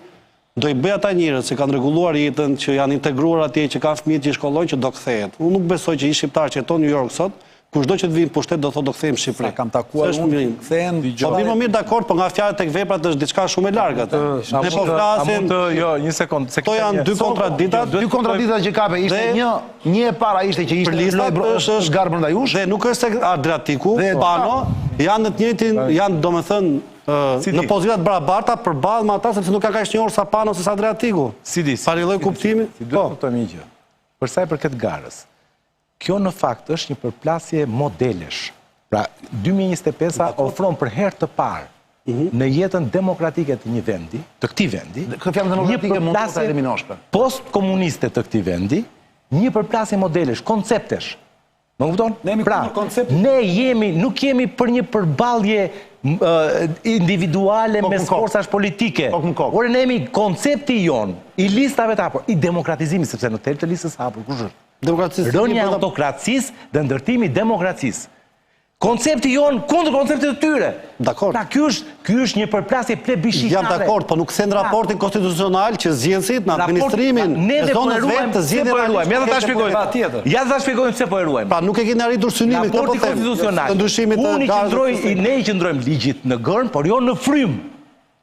do i bëj ata njerëz që kanë rregulluar jetën, që janë integruar atje, që kanë fëmijë që shkollojnë, që do kthehet. Unë nuk besoj që një shqiptar që jeton në New York sot, kushdo që të vinë pushtet do thotë do kthehemi në Shqipëri. Kam takuar unë, kthehen. Po mirë më mirë dakord, po nga fjalët tek veprat është diçka shumë e largët. Ne po flasim. Jo, një sekond, se këto janë dy kontradikta që kape, ishte një e para ishte që ishte është garë brenda jush. Dhe nuk është se Adriatiku, Pano janë në të njëjtin, janë domethënë në pozita të barabarta përballë me ata sepse nuk ka kaq një orë sa Pano se Adriatiku. Pari lloj kuptimi. Po, kuptoj gjë. Për sa i përket garës. Kjo në fakt është një përplasje modelesh. Pra, 2025 ofron për herë të parë në jetën demokratike të një vendi, të këtij vendi, një përplasje post-komuniste të këtij vendi, një përplasje modelesh, konceptesh. Më kupton? Pra, ne nuk jemi për një përballje individuale me forcash politike. Por ne jemi koncepti jon i listave të hapura, i demokratizimit, sepse në thelb të listës së hapur kush është? Rënja e autokracisë dhe ndërtimi i demokracisë. Koncepti jonë kundër konceptit të tyre. Dakor. Pra, ky është një përplasje plebiscitare. Jam dakord, po nuk kthen raportin konstitucional që zgjedhësit në administrimin e zonës vetë të zgjedhjen. Ja ta shpjegojmë pse po e ruajmë. Pra nuk e keni arritur synimin këtë po them. Të ndryshimit të garës. Ne i qëndrojmë ligjit në gërm, por jo në frym.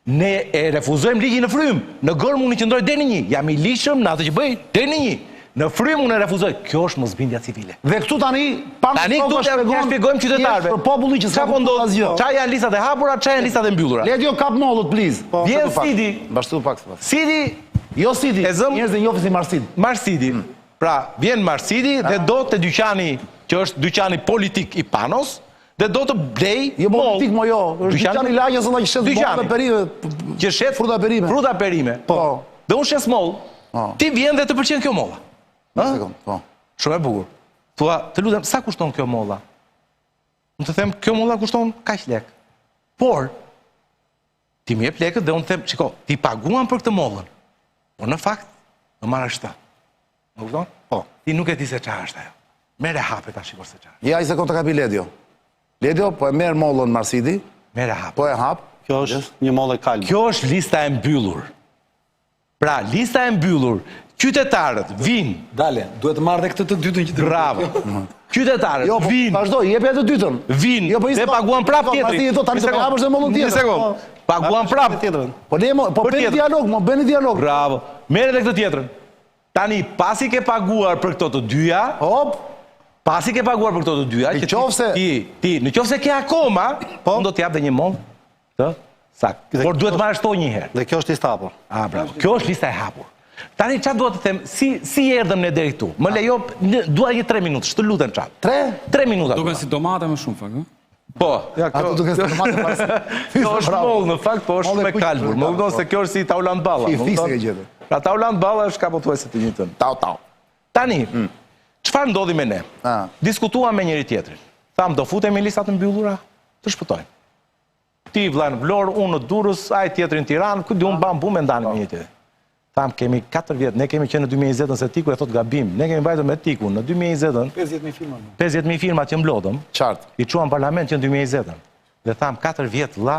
Ne e refuzojmë ligjin në frym. Në gërm unë i qëndroj deri në 1. Jam i lishëm në atë që bëj deri në 1. Në frym unë e refuzoj. Kjo është mosbindja civile. Dhe këtu tani këtu ja shpjegojmë qytetarëve për popullin që s'ka ndodhur asgjë. Çfarë janë listat e hapura, çfarë janë listat e mbyllura. Ledio kap mollët, please. Vjen Sidi. Bashkëtu pak. Sidi, jo Sidi. Njerëzit e njohin si Marsid. Marsidi. Pra, vjen Marsidi dhe do të dyqani, që është dyqani politik i Panos, dhe do të blej Jo politik mo jo, është dyqani lagjes ose që shet Dyqani. bollë perime. që shet Fruta perime. Fruta perime. Po. Dhe unë shes mollë. Ti vjen dhe të pëlqen kjo molla. Një sekond, po. Shumë e bukur. Thua, të lutem, sa kushton kjo molla? Unë të them, kjo molla kushton kaq lek. Por ti më jep lekët dhe unë them, shiko, ti paguam për këtë mollën. Por në fakt, më marrë shtë. Më kupton? Po. Ti nuk e di se çfarë është ajo. Merë hapet tash shikoj se çfarë. Ja, i sekond të kapi Ledio. Ledio, po e merë mollën Marsidi, Merë hapet. po e hap. Kjo është një mollë e kalbë. Kjo është lista e mbyllur. Pra, lista e mbyllur, qytetarët vinë. Dale, duhet të marrë dhe këtë të dytën që të Bravo. Qytetarët Jo, po vinë. vazhdo, jepi atë dytën. Vinë Jo, po dhe paguan prap tjetrin. Marsidi thot tani të hapësh dhe mollën Një tjetër. sekond. Paguan prap Tjetrën. Po ne po bëni tjetër. dialog, mo bëni dialog. Bravo. Merë edhe këtë tjetrën. Tani, pasi ke paguar për këto të dyja, Hop, pasi ke paguar për këto të dyja, Në qofse- në qofse ke akoma, unë do t'jap dhe një mollë të saktë. Por duhet marrë shtoj një herë. Dhe kjo është lista hapur. Bravo. Kjo është lista e hapur. Tani çfarë duhet të them, si erdhëm ne deri këtu? Më lejo, dua një 3 minutë, të lutem çap. 3 minuta. Duken si domate më shumë fakt, ëh? Po, ja ato duke se tomatë pas. Kjo është mollë në fakt, po është Mollë shumë e e kuq, kalbur. Më kupton se kjo është si taulant balla. Si më fikse kupton? ke gjetur. Pra taulant balla është ka pothuajse të njëjtën. Tau. Tani, çfarë ndodhi me ne? Ah. Diskutuam me njëri tjetrin. Tham, do futemi listat të mbyllura, të shpëtojmë. Ti vlla në Vlorë, unë në Durrës, ai tjetri në Tiranë, ku di unë bam bum e ndalim me një tjetrin. Tham, kemi 4 vjet, ne kemi qenë në 2020-ën se Tiku e thot gabim. Ne kemi vajtur me Tikun në 2020-ën, 50.000 firma. 50.000 firma që mblodhëm, Qartë. i çuam parlament që në 2020-ën. Dhe tham, 4 vjet vlla,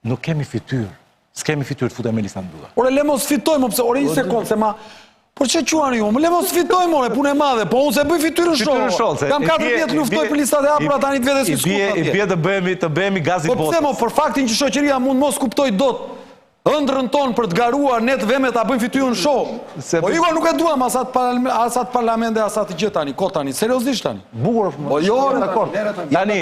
nuk kemi fytyrë. S'kemi fytyrë të futem me listat mbyllura. Ore, le mos fitojmë, pse, ore, një sekundë, se ma... Por që quani ju? Le mos fitojmë, ore, punë e madhe, po unë se bëj fytyrën shohë. Kam 4 vjet luftoj për listat e hapura, tani të vete si skupa I bie të bëhemi gazi Po botës. pse mo, për faktin që shoqëria mund mos kuptoj dot ëndrrën tonë për të garuar ne të veme ta bëjmë fytyrën shoh. Po Igor nuk e duam asat parlament dhe asat gjë tani, kot tani, seriozisht tani. Bukur është. Po jo, dakord. Tani,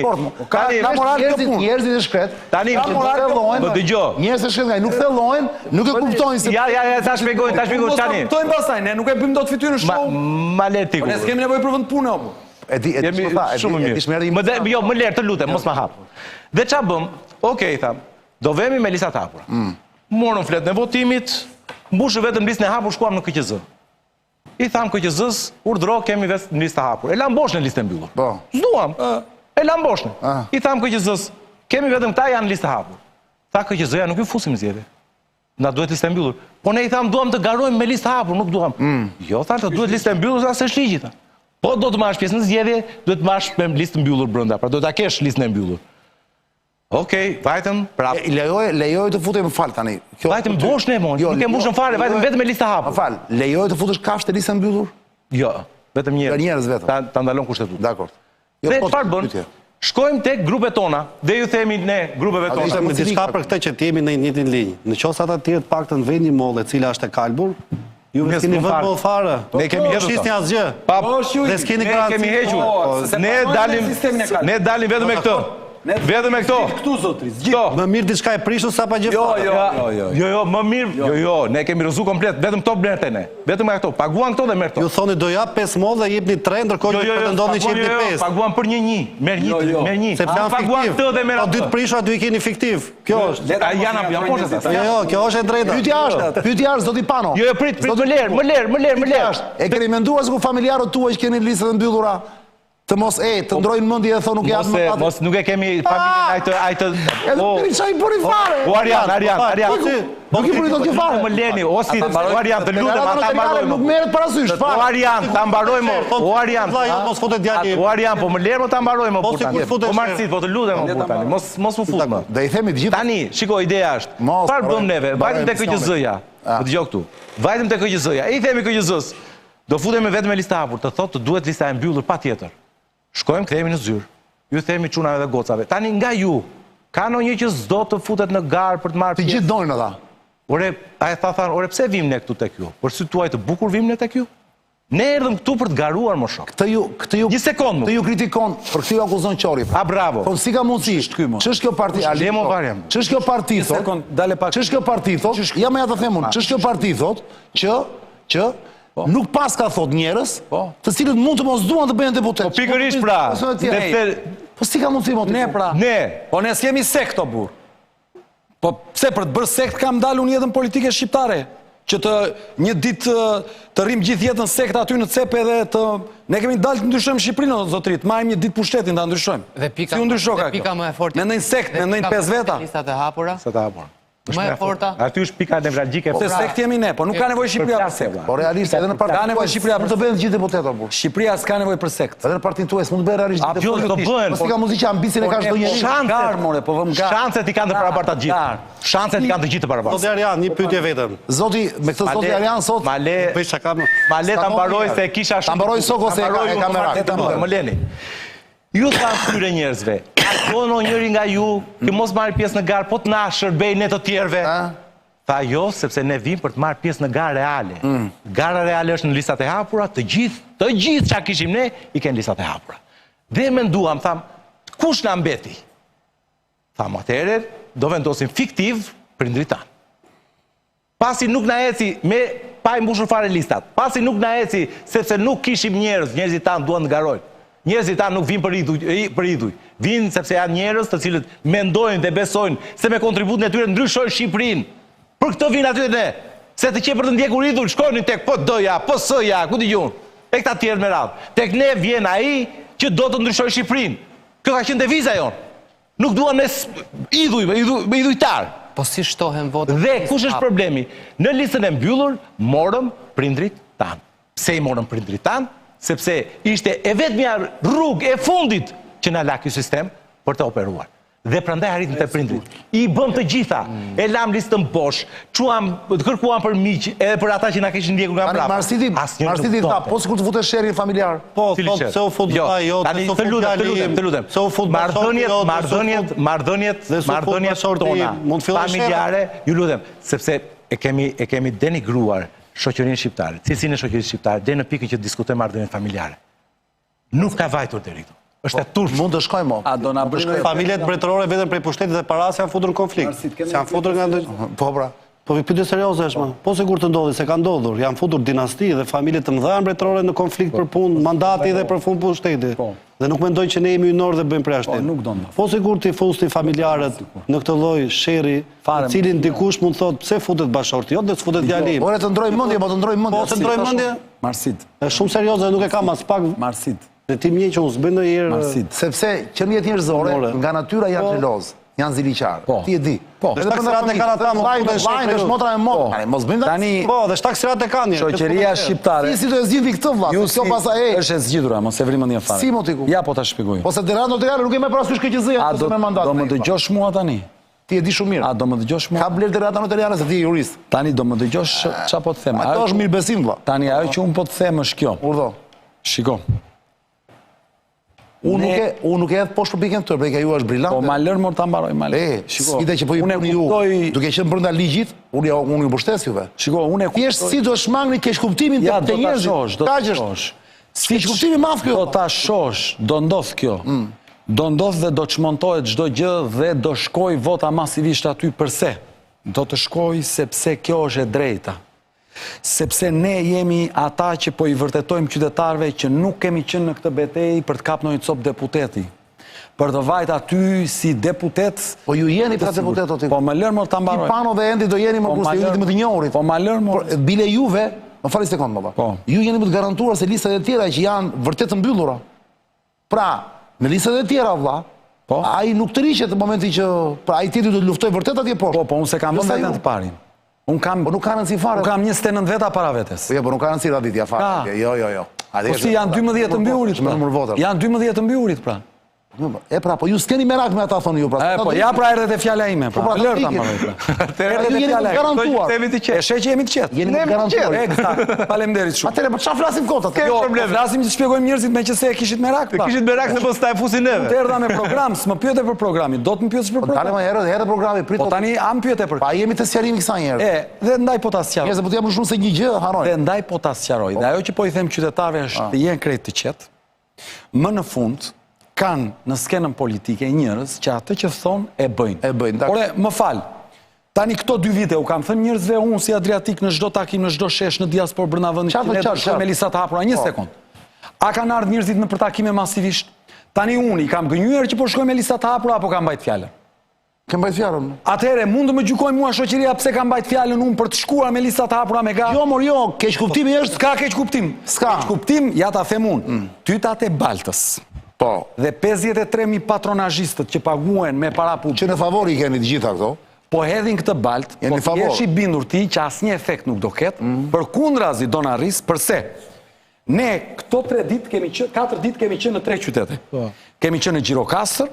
ka moral kjo punë. Njerëzit e shkret. Tani, më dëgjoj. Njerëzit e shkret nga nuk thellojnë, nuk e kuptojnë se Ja, ta shpjegoj tani. Kuptojmë pastaj, ne nuk e bëjmë dot fytyrën shoh. Ma le ti. Po ne s'kemi nevojë për vend pune apo. e di Jemi shumë mirë. Më lër të lutem, mos ma hap. Dhe ç'a bëm? Okej, tham. Do vemi me listat hapura. Morëm fletën e votimit, mbushë vetëm listën e hapur, shkuam në KQZ. I tham KQZ-s, urdhro kemi vetë në listë hapur. E lam bosh në listë e mbyllur. Po. S'duam. E lam bosh në. I tham KQZ-s, kemi vetëm këta janë listë hapur. Tha KQZ-ja nuk ju fusim zgjedhje. Na duhet listë e mbyllur. Po ne i tham duam të garojmë me listë hapur, nuk duam. Jo, tha, duhet listë e mbyllur, sa s'është ligji. Po do të marrësh pjesë në zgjedhje, duhet të marrësh me listë mbyllur brenda, pra do ta kesh listën e mbyllur. Okej, vajtëm, prap. Lejoj të futem fal tani. Vajtëm bosh ne mon, nuk e mbushëm fare, vajtëm vetëm me listë hapur. Fal, lejoj të futesh kafshë të listë mbyllur? Jo, vetëm njerëz. Njerëz vetëm. Ta ndalon kushtetuta. Dakor. Dhe çfarë bën? Shkojmë tek grupet tona, dhe ju themi ne grupeve tona. Ishte me diçka për këtë që të jemi në një njëjtin linjë. Në qoftë ata të tjerë të paktën vënë një mollë e cila është e kalbur, ju Ne s'keni s'kemi vënë fare. mollë fare. Ne kemi hedhur Shisni to. asgjë. Dhe s'keni Ne garanci. kemi hequr. Ne dalim vetëm me këto. Vetëm me këto. Këtu zotri, Këto. Më mirë diçka e prishur sa pa gjë. Jo, më mirë. Jo, ne kemi rrezu komplet, vetëm këto blerte ne. Vetëm nga këto. Paguan këto dhe merr këto. Ju thoni do jap 5 mollë dhe jepni 3, ndërkohë që pretendoni që jepni 5. Paguan për një. Merr një. Se plan Paguan fiktiv. këtë dhe merr Po atë. 2 të prishura dy i keni fiktiv. Kjo është. Janë poshtë. Jo, kjo është e drejta. Pyetja është zoti Pano. Jo, prit, më ler. E keni menduar se ku familjarët tuaj që keni listat e mbyllura të mos të ndrojnë mendje dhe thonë nuk janë më atë. Mos nuk e kemi familjen ajtë. Edhe keni çaj bëri fare. O Arian. Nuk i bëri dot kjo fare. Më leni, o si Arian, të lutem, ata mbarojmë. Nuk merret parasysh O fare. Arian, ta mbarojmë. O Arian. Vllai, jo mos futet djali. O Arian, po më lerë ta mbarojmë Po, por tani. sikur futesh. Po Marcit, po të lutem më tani. Mos më fut më. Do i themi të gjithë. Tani, shiko, ideja është. Mos, Çfarë bëm neve? Vajtëm te barojmë KQZ-ja. Po dëgjoj këtu. Vajtëm te KQZ-ja. I themi KQZ-s. Do futemi vetëm me listë hapur, të thotë duhet lista e mbyllur patjetër. Shkojmë, kthehemi në zyrë. Ju themi çunave dhe gocave. Tani nga ju, ka ndonjë që s'do të futet në garë për të marrë Të pjesë? gjithë dojnë ata. Ore, ai thanë, ore pse vim ne këtu tek ju? Për sy tuaj të bukur vim ne tek ju? Ne erdhëm këtu për të garuar më shok. Këtë ju Një sekond më. Këtë ju kritikon, për këtë ju akuzon Qori. A bravo. Po si ka mundësi? Ç'është kjo parti? Lemo varjem. Ç'është kjo parti thot? Dale pak. Ç'është kjo parti thot? Ja më ja të them unë. Ç'është kjo parti thot që Nuk pas ka thot njerëz, të cilët mund të mos duan të bëjnë deputet. Po pikërisht pra. Po si ka mundësi moti? Ne pra. Po ne s'kemi sekt o burr. Po pse për të bërë sekt kam dalë unë jetën politike shqiptare? Që të një ditë të rrim gjithë jetën sekt aty në cep edhe të... Ne kemi dalë të ndryshojmë Shqipërinë, o zotrit, marrim një ditë pushtetin të ndryshojmë. Si u ndryshoka kjo? Me ndonjë sekt, me ndonjë 5 veta. Listat e hapura. Sa të hapura. Më e forta. Aty është pika nevralgjike. Se sekt jemi ne, po nuk ka nevojë Shqipëria për sekt. Po realisht edhe në partinë ka nevojë Shqipëria për të bëhen gjithë deputetë apo. Shqipëria s'ka nevojë për sekt. Edhe në partinë tuaj s'mund të bëhen realisht deputet. Do bëhen. Po si ka mundësi që ambicin e ka çdo njeri? Gar more, po vëm gar. Shanset i kanë të barabarta të gjithë. Shanset i kanë të gjithë të barabarta. Zoti Arjan, një pyetje vetëm. Zoti, me këtë zoti Arjan sot, bëj çaka më. Male ta mbaroj se kisha ta mbaroj sot ose e kamerat. Më leni. Ju thanë këtyre njerëzve, kono njëri nga ju, që mos marrë pjesë në garë, po të na shërbej ne të tjerëve. Tha jo, sepse ne vim për të marrë pjesë në garë reale. Gara reale është në listat e hapura, të gjithë që kishim ne, i kënë listat e hapura. Dhe menduam, tham, kush në mbeti? Tham, atëherë, do vendosim fiktiv prindrit tanë. Pasi nuk na eci me pa i mbushur fare listat, pasi nuk na eci sepse nuk kishim njerëzit tanë duan të garojnë. Njerëzit tanë nuk vinë për idhuj, vinë sepse janë njerëz të cilët mendojnë dhe besojnë se me kontributin e tyre ndryshojnë Shqipërinë. Për këtë vinë aty ne, se të qepër të ndjekur idhuj, shkojnë tek po doja, po sëja, ku t'i gjunë, e këta tjerë me radhë. Tek ne vjen ai që do të ndryshojnë Shqipërinë. Kjo ka qenë deviza jonë. Nuk duan me idhujtarë. Po si shtohen votat? Dhe kush është problemi? Në listën e mbyllur, morëm prindrit tanë. Pse i morëm prindrit tanë? Sepse ishte e vetmja rrugë e fundit që na la ky sistem për të operuar. Dhe prandaj arritëm te prindrit. I bëm të gjitha, e lam listën bosh, kërkuam për miq, edhe për ata që na kishin ndjekur nga mbrapa. Marsiti tha, po sikur të futesh sherin familjar. Po, se u fut ajo, të lutem. Se u fut marrëdhëniet tona familjare, ju lutem, sepse e kemi denigruar shoqërinë shqiptare, cilësinë e shoqërisë shqiptare, deri në pikën që diskutojmë marrëdhëniet familjare. Nuk ka vajtur deri këtu. Është e turp. Mund të shkojmë mo. A do na bëjmë familjet mbretërore vetëm prej pushtetit dhe paras janë futur në konflikt. Janë futur nga Po pra. Po pyetje serioze është më. Po sigur të ndodhi, se ka ndodhur. Janë futur dinasti dhe familje të mëdha mbretërore në konflikt për punë, mandati dhe për fund pushteti. Dhe nuk mendoj që ne jemi ynor dhe bëjmë përjashtim. Nuk do ndodh. Po sigur ti fusti familjarët në këtë lloj sherri, i cilin dikush mund thotë pse futet bashorti, jo dhe s'futet djali im. Ore të ndroj mendje, po të ndroj mendje. Po të ndroj mendje? Marsit. Është shumë serioze, nuk e kam as pak. Marsit. Dhe ti më që unë s'bëj ndonjëherë. Sepse qeniet njerëzore nga natyra janë xheloz, janë ziliqar. Ti e di. Po. Dhe taksirat e kanë ata më është motra e motra. Tani mos bëjmë tani. Po, dhe taksirat e kanë. Shoqëria shqiptare. Si do të zgjidhni këtë vllaz? Kjo pasaj është e zgjidhura, mos e vri mendjen fare. Si motiku? Ja po ta shpjegoj. Po se dera notariale nuk e më parasysh KQZ-ja ose me mandat. Do më dëgjosh mua tani. Ti e di shumë mirë. A do më dëgjosh mua? Ka bler dera notariale se ti je jurist. Tani do më dëgjosh çfarë po të them. Ato është mirëbesim vlla. Tani ajo që un po të them është kjo. Urdhë. Shiko. Unë nuk e hedh poshtë për pikën tërë, për ju është brillante. Po ma lër më ta mbaroj, ma lër. Shiko, ide që po ju duke qenë brenda ligjit, unë ju mbështes juve. Shiko, unë e kuptoj. Thjesht si do shmangni keq kuptimin të njerëzit. Do ta shosh. Keq kuptimi madh kjo. Do ta shosh, do ndodh kjo. Do ndodh dhe do çmontohet çdo gjë dhe do shkoj vota masivisht aty përse. Do të shkoj sepse kjo është e drejta. Sepse ne jemi ata që po i vërtetojmë qytetarëve që nuk kemi qenë në këtë betejë për të kapur një cop deputeti. Për të vajt aty si deputet. Po ju jeni pra deputet o ti. Po më lër më ta mbaroj. Ti pano dhe endi do jeni më kurse ju jeni më të njohurit. Po më lër më. Bile juve, më fali sekond baba. Po. Ju jeni më të garantuar se listat e tjera që janë vërtet të mbyllura. Pra, në listat e tjera vlla, po ai nuk të riqet në momentin që pra ai tjetri do të luftoj vërtet atje poshtë. Po, unë se kam vënë vetëm të parin. Po nuk ka rëndësi fare. Unë kam 29 veta para vetes. Po nuk ka rëndësi raditja fare. Jo. Po si janë 12 të mbyllurit pra. Janë 12 të mbyllurit pra. E pra, po ju s'keni merak me ata thonë ju pra. Po ja pra erdhet e fjala ime pra. Lër ta mbaroj pra. Erdhet e fjala garantuar. E sheh që jemi të qetë. Jeni garantuar. Eksakt. Faleminderit shumë. Atëre po çfarë flasim kot atë? Jo, flasim që shpjegojmë njerëzit me që se e kishit merak pra. Kishit merak se po sta e fusin neve. Të erdha me program, s'më pyete për programin. Do të më pyetësh për programin. Tani më herë programi prit. Po tani am pyete për. Pa jemi të sqarimi kësaj herë. Dhe ndaj po ta sqaroj. Njerëzit po të japin shumë se një gjë harrojnë. Dhe ndaj po ta sqaroj. Dhe ajo që po i them qytetarëve është të jenë krejt të qetë. Më në fund kanë në skenën politike njerëz që atë që thonë e bëjnë. E bëjnë. Ore, më fal. Tani këto 2 vite u kam thënë njerëzve unë si Adriatik në çdo takim, në çdo shesh në diasporë brenda vendit me lista të hapura, një sekond. A kanë ardhur njerëzit në për takime masivisht? Tani unë i kam gënjur që po shkoj me lista të hapura apo kam mbajt fjalën? Ke mbajt fjalën? Atëherë mund të më gjykoj mua shoqëria pse kam mbajt fjalën unë për të shkuar me lista të hapura me gat? Jo, keq kuptimi është. S'ka keq kuptim. Keq kuptim, ja ta them unë. Tytat e Baltës. Po. Dhe 53.000 patronazhistët që paguhen me para publike. Që në favor i keni të gjitha këto? Po hedhin këtë balt, po të jesh i bindur ti që asnjë efekt nuk do ketë, përkundrazi do na rris, përse? Ne këto 4 ditë kemi qenë në 3 qytete. Kemi qenë në Gjirokastër,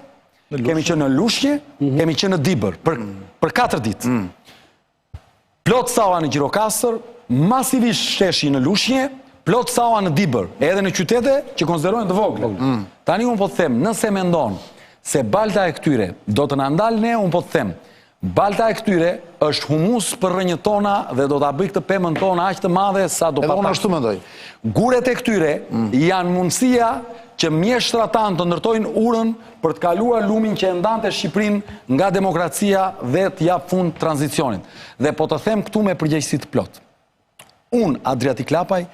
kemi qenë në Lushnjë, kemi qenë në Dibër, për 4 ditë. Plot saua në Gjirokastër, masivisht sheshi në Lushnjë, plot saua në Dibër, edhe në qytete që konsiderojnë të vogla. Tani unë po të them, nëse mendon se balta e këtyre do të na ndalë ne, unë po të them, balta e këtyre është humus për rrënjët tona dhe do ta bëj këtë pemën tona aq të madhe sa do pa. Edhe unë ashtu mendoj. Guret e këtyre janë mundësia që mjeshtrat tanë të ndërtojnë urën për të kaluar lumin që e ndante Shqipërinë nga demokracia dhe të jap fund tranzicionit. Dhe po të them këtu me përgjegjësi të plot. Unë, Adriatik Lapaj,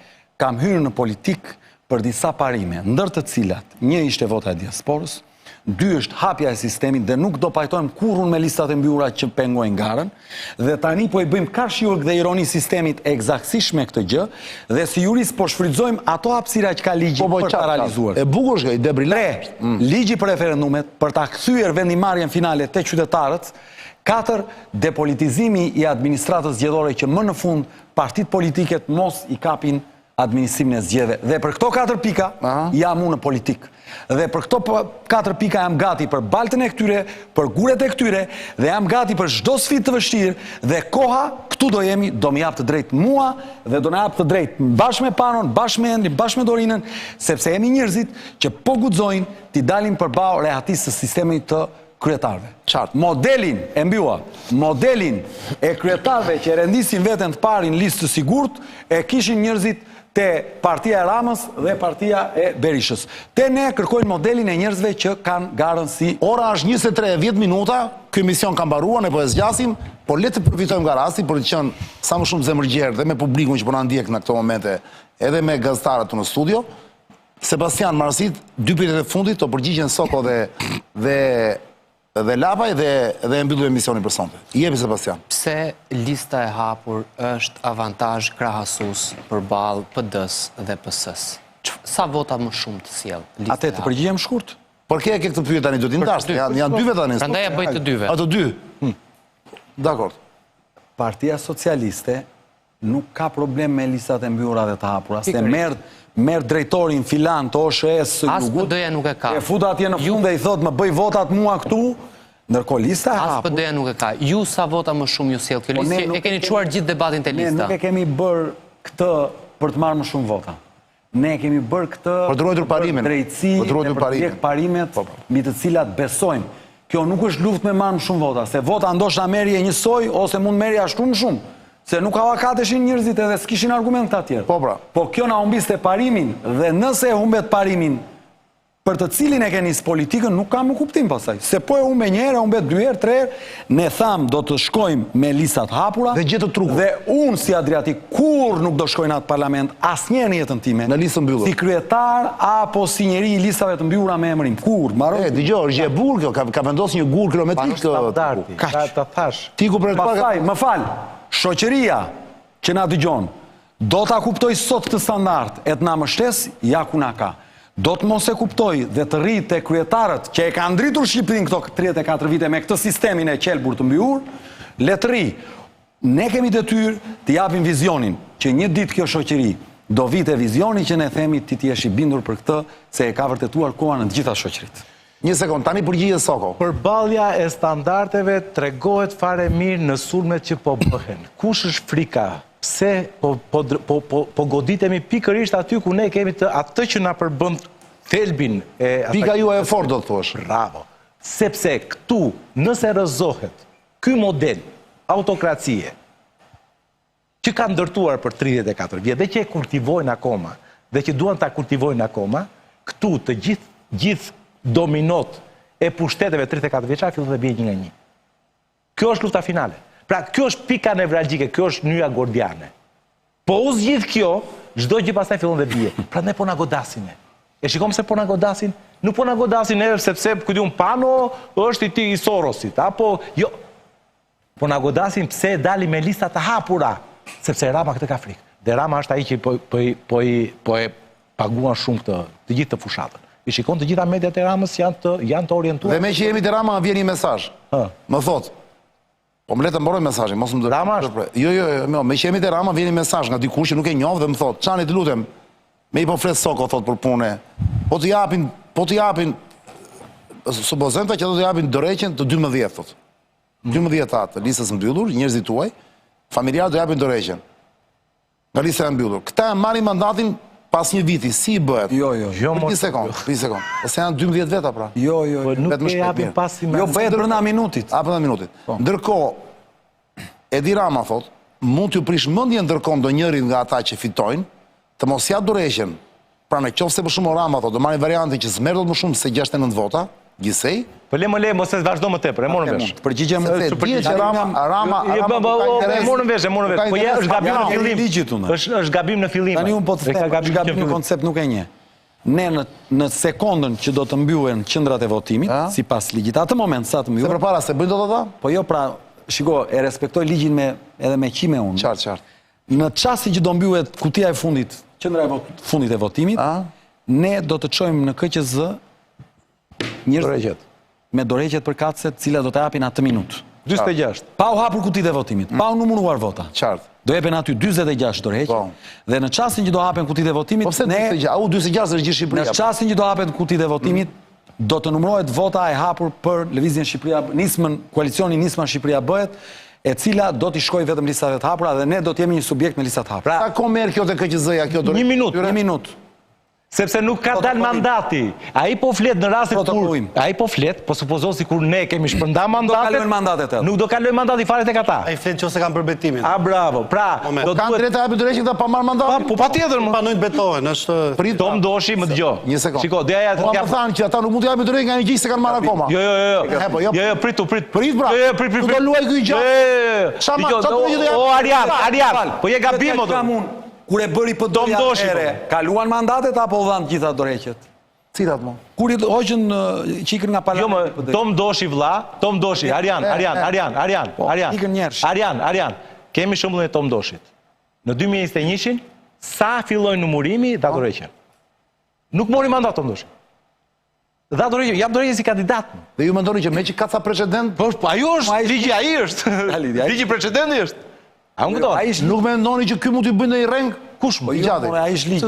kam hyrë në politik për disa parime, ndër të cilat një ishte vota e diasporës, 2 është hapja e sistemit dhe nuk do pajtojmë kurrun me listat e mbyllura që pengojnë garën, dhe tani po i bëjmë karshjurg dhe ironi sistemit eksaktësisht me këtë gjë, dhe si jurist po shfrytëzojmë ato hapësira që ka ligji për ta realizuar. E bukur është, i debrillar. Ligji për referendumet për ta kthyer vendimarrjen finale te qytetarët. 4, depolitizimi i administratës zgjedhore që më në fund partitë politike të mos i kapin administrimin e zgjedhjeve. Dhe për këto 4 pika jam unë në politikë. Dhe për këto 4 pika jam gati për baltën e këtyre, për guret e këtyre, dhe jam gati për çdo sfidë të vështirë, dhe koha këtu do jemi, do më jap të drejtë mua dhe do na jap të drejtë bashkë me Panon, bashkë me Endin, bashkë me Dorinën, sepse jemi njerëzit që po guxojnë t'i dalin përballë rehatisë së sistemit të kryetarëve. Modelin e mbylua, modelin e kryetarëve që e rendisin veten të parin listë të sigurt, e kishin njerëzit te partia e Ramës dhe partia e Berishës. Te ne kërkojnë modelin e njerëzve që kanë garën si... Ora është 23:10 minuta, ky mision ka mbaruar, ne po e zgjasim, por le të përfitojmë nga rasti për të qenë sa më shumë zemërgjerë dhe me publikun që po na ndjek në këto momente, edhe me gazetarët në studio. Sebastian Marsit, 2 pyetjet e fundit të përgjigjen Soko dhe Lapaj dhe e mbyllu emisionin për sonte. Jepi Sebastian. Pse lista e hapur është avantazh krahasues përballë PD-s dhe PS-s? Sa vota më shumë të sjell lista? Atë të përgjigjem shkurt. Por ke këtë pyetje tani do t'i ndash. Janë 2 veta tani. Prandaj ja bëj të 2. Ato 2. Dakor. Partia Socialiste nuk ka problem me listat e mbyllura dhe të hapura, se merr drejtorin filan të OSHE-s së Jugut. As PD-ja nuk e ka. E fut atje në fund dhe i thot më bëj votat mua këtu, ndërkohë lista e hapur. As PD-ja nuk e ka. Ju sa vota më shumë ju sjell kjo listë? E keni çuar gjithë debatin te lista. Ne nuk e kemi bër këtë për të marrë më shumë vota. Ne kemi bër këtë për të ruajtur parimin. Drejtësi dhe për të parimet mbi të cilat besojmë. Kjo nuk është luftë me marrë më shumë vota, se vota ndoshta merri e njësoj ose mund merri ashtu më shumë. Se nuk avakateshin njerëzit edhe s'kishin argument të tjerë. Po kjo na humbiste parimin, dhe nëse e humbet parimin për të cilin e keni politikën, nuk kam më kuptim pasaj. Se po e humbe një herë, humbet 2 herë, 3 herë, ne thamë do të shkojmë me listat hapura. Dhe gjithë të trukur. Dhe unë si Adriatik, kur nuk do shkojnë atë parlament, asnjëherë në jetën time. Në listën mbyllur. Si kryetar apo si njeri i listave të mbyllura me emrin. Kur? Dëgjoj, është e bukur kjo, ka vendosur një gur kilometrik Ta thash. Ti ku për pastaj, më fal. Shoqëria që na dëgjon, do ta kuptoj sot këtë standard e të na mështes, ja ku na ka. Do të mos e kuptoj dhe të rritë te kryetarët që e kanë ndritur Shqipërinë këto 34 vite me këtë sistemin e qelbur të mbyllur, le të rri. Ne kemi detyrë të japim vizionin që një ditë kjo shoqëri do vite vizioni që ne themi ti jesh i bindur për këtë, se e ka vërtetuar koha në të gjitha shoqëritë. Një sekond, tani përgjigje Soko. Përballja e standardeve tregohet fare mirë në sulmet që po bëhen. Kush është frika? Pse po goditemi pikërisht aty ku ne kemi atë që na përbën thelbin e... Pika ju e fort do të thuash. Bravo. Sepse këtu, nëse rëzohet ky model autokracie që ka ndërtuar për 34 vjet dhe që e kultivojnë akoma dhe që duan ta kultivojnë akoma, këtu të gjithë dominot e pushteteve 34 vjeçar fillon të bie 1 nga 1. Kjo është lufta finale. Pra, kjo është pika nevralgjike, kjo është nyja gordiane. Po u zgjidh kjo, çdo gjë pastaj fillon dhe bie. Pra ne po na godasin ne. E shikom se po na godasin? Nuk po na godasin ne sepse un Pano është i Sorosit, apo jo. Po na godasin pse dali me lista të hapura, sepse Rama këtë ka frikë. Dhe Rama është ai që po e paguan shumë të gjithë të fushatën. I shikon të gjitha mediat e Ramës janë të orientuar. Dhe me që jemi të Rama vjen një mesazh. Më thot, po më le të mbaroj mesazhin, mos më Rama Jo, me që jemi të Rama vjen një mesazh nga dikush që nuk e njoh dhe më thot, "Çani të lutem, me i po flet Soko thot për punë. Po të japin supozojmë që do të japin dorëheqjen të 12 thot. 12 atë të listës mbyllur, njerëzit tuaj, familjarët do japin dorëheqjen. Nga lista e mbyllur. Këta e marrin mandatin pas një viti, si i bëhet? Jo. Për 1 sekond. Ose janë 12 veta pra. Jo. Nuk e japin pas Jo, bëhet brenda minutit. Brenda minutit. Ndërkohë, Edi Rama thot, mund t'ju prish mendjen ndërkohë ndonjërit nga ata që fitojnë, të mos ja dorëheqjen. Pra në qoftë se për shumë Rama thot, do marrin variantin që s'merr dot më shumë se 69 vota, gjithsej. Po le mos e vazhdo më tepër, e morëm vesh. Përgjigjem se dihet që Rama e morëm vesh. Po ja është gabim në fillim. Është gabim në fillim. Tani un po të them, është gabim në koncept nuk e njeh. Ne në sekondën që do të mbyllen qendrat e votimit, sipas ligjit, atë moment sa të mbyllen. Se përpara se bëjnë dot ata? Po jo, pra, shiko, e respektoj ligjin edhe me qime unë. Qartë. Në çastin që do mbyllet kutia e fundit, qendra e fundit e votimit, ne do të çojmë në KQZ njerëz me dorëheqjet përkatëse, të cilat do të japin atë minutë. 46. Pa u hapur kutitë e votimit, pa u numëruar vota. Qartë. Do jepen aty 46 dorëheqje. Dhe në çastin që do hapen kutitë e votimit, po pse 46 është gjithë Shqipëria? Në çastin që do hapen kutitë e votimit, do të numërohet vota e hapur për lëvizjen Shqipëria, koalicioni Nisma Shqipëria bëhet, e cila do t'i shkojë vetëm listave të hapura dhe ne do të jemi një subjekt në listat të hapura. Sa kohë merr kjo te KQZ-ja kjo dorë? Një minutë. Sepse nuk ka dalë mandati. Ai po flet në rastin kur ai po flet, po supozon sikur ne kemi shpërndar mandatet. Nuk do kalojnë mandati fare tek ata. Ai flet nëse kanë përbetimin. Bravo. Pra, do kanë drejt të japin dorëheqjen këta pa marr mandatin. Po patjetër, panojnë betohen, është Tom Doshi më dëgjoj. Një sekond. Shiko, doja të jap. Po thanë që ata nuk mund të japin dorëheqjen nga një gjë se kanë marrë akoma. Jo, prit. Pra. Prit. Do luaj ky gjë. O Arian, po je gabim o. Kur e bëri PD-ja herë, kaluan mandatet apo u dhanë gjitha dorëheqjet? Cilat mo? Kur i hoqën qikën nga parlamenti. Jo, Tom Doshi vlla, Tom Doshi, Arian. Ikën njerësh. Arian, kemi shembullin e Tom Doshit. Në 2021-shin, sa filloi numërimi dha dorëheqjen. Nuk mori mandat Tom Doshi. Dha dorëheqjen, jap dorëheqjen si kandidat. Dhe ju mendoni që me që ka ca precedent? Po ajo është ligji ai është. Ligji precedenti është. Nuk me ndoni që ky mund t'i bëjnë një reng? Kush më? Ai është ligj.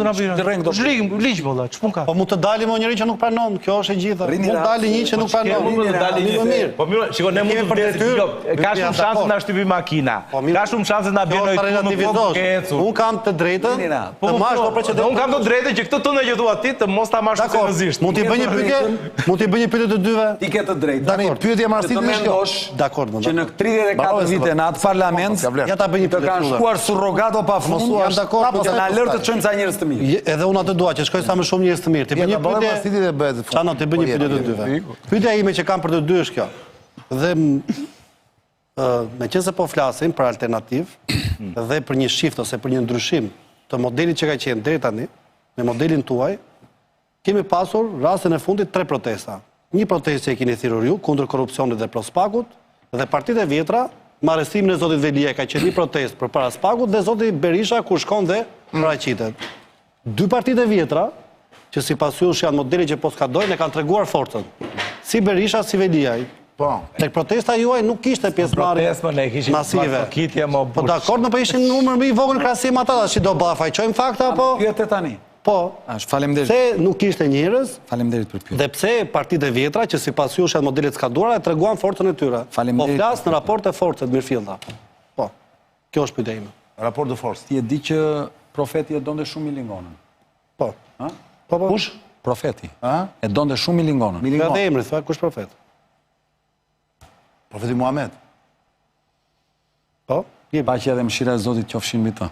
Ligj, valla, ç'pun ka? Po mund të dalim njëri që nuk pranon, kjo është e gjitha. Mund dali një që nuk pranon. Mund të dalë një mirë. Po mirë, shikoj ne mund të vdesim. Ka shumë shanse na shtypi makina. Ka shumë shanse na bën një Un kam të drejtën të marrësh do precedent. Un kam të drejtën që këtë tonë që thua ti të mos ta marrësh seriozisht. Mund t'i bëj një pyetje? Mund t'i bëj një pyetje të dyve? Ti ke të drejtë. Tani pyetja marrësit më kjo. Dakor, që në 34 vite në atë parlament ja ta bëj një pyetje. Kanë shkuar surrogato pa fund. Jam dakord, po na lër të çojmë sa njerëz të mirë. Edhe unë atë dua që shkoj sa më shumë njerëz të mirë. Ti bën një pyetje. Çano, ti bën një pyetje të dyve. Pyetja ime që kam për të dy është kjo. Dhe meqense po flasim për alternativë dhe për një shift ose për një ndryshim të modelit që ka qenë deri tani, me modelin tuaj, kemi pasur rastin e fundit 3 protesta. Një protestë që e keni thirrur ju kundër korrupsionit dhe prospakut dhe partitë e vjetra, me arrestimin e zotit Velia ka qenë një protestë përpara Spakut dhe zoti Berisha kur shkon dhe paraqitet. 2 partitë e vjetra, që sipas jush janë modele që po skadojnë, e kanë treguar forcën. Si Berisha, si Velia. Po. Tek protesta juaj nuk kishte pjesëmarrje masive. Po dakord, po ishin numër më i vogël krahasim ata, si do ballafaqojmë fakte apo? Pyete tani. Po. Faleminderit. Se nuk kishte njerëz. Faleminderit për pyetje. Dhe pse partitë e vjetra që sipas jush janë modelet skaduara e treguan forcën e tyre. Po flas në raport të forcës të mirëfillta. Po. Kjo është pyetja ime. Raport të forcës. Ti e di që profeti e donte shumë Milingonën. Po. Ha? Po. Kush? Profeti. E donte shumë Milingonën. Nga dhe emri, thua, kush profet? Profeti Muhamet. Po? Paqja dhe mëshira e Zotit qofshin mbi të.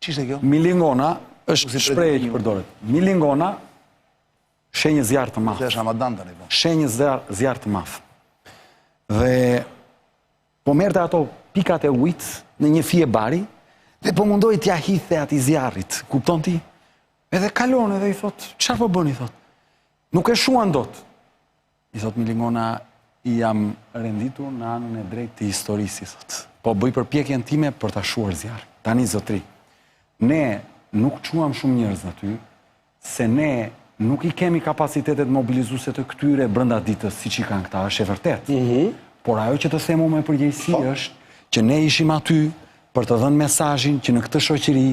Ç'ishte kjo? Milingona është shprehje që përdoret. Milingona shenjë zjarr të madh. Është Ramadan tani po. Shenjë zjarr të madh. Dhe po merte ato pikat e ujtë në një fije bari, dhe po mundoj t'ja hithe ati zjarrit, kupton ti? Edhe kalon edhe i thot, çfarë po bën, i thot? Nuk e shuan dot. I thot Milingona, i jam renditur në anën e drejtë të historisë, i thot. Po bëj përpjekjen time për ta shuar zjarr. Tani zotri, ne nuk quam shumë njerëz aty, se ne nuk i kemi kapacitetet mobilizuese të këtyre brenda ditës, siç i kanë këta, është e vërtet. Por ajo që të themu me përgjegjësi është që ne ishim aty për të dhënë mesazhin që në këtë shoqëri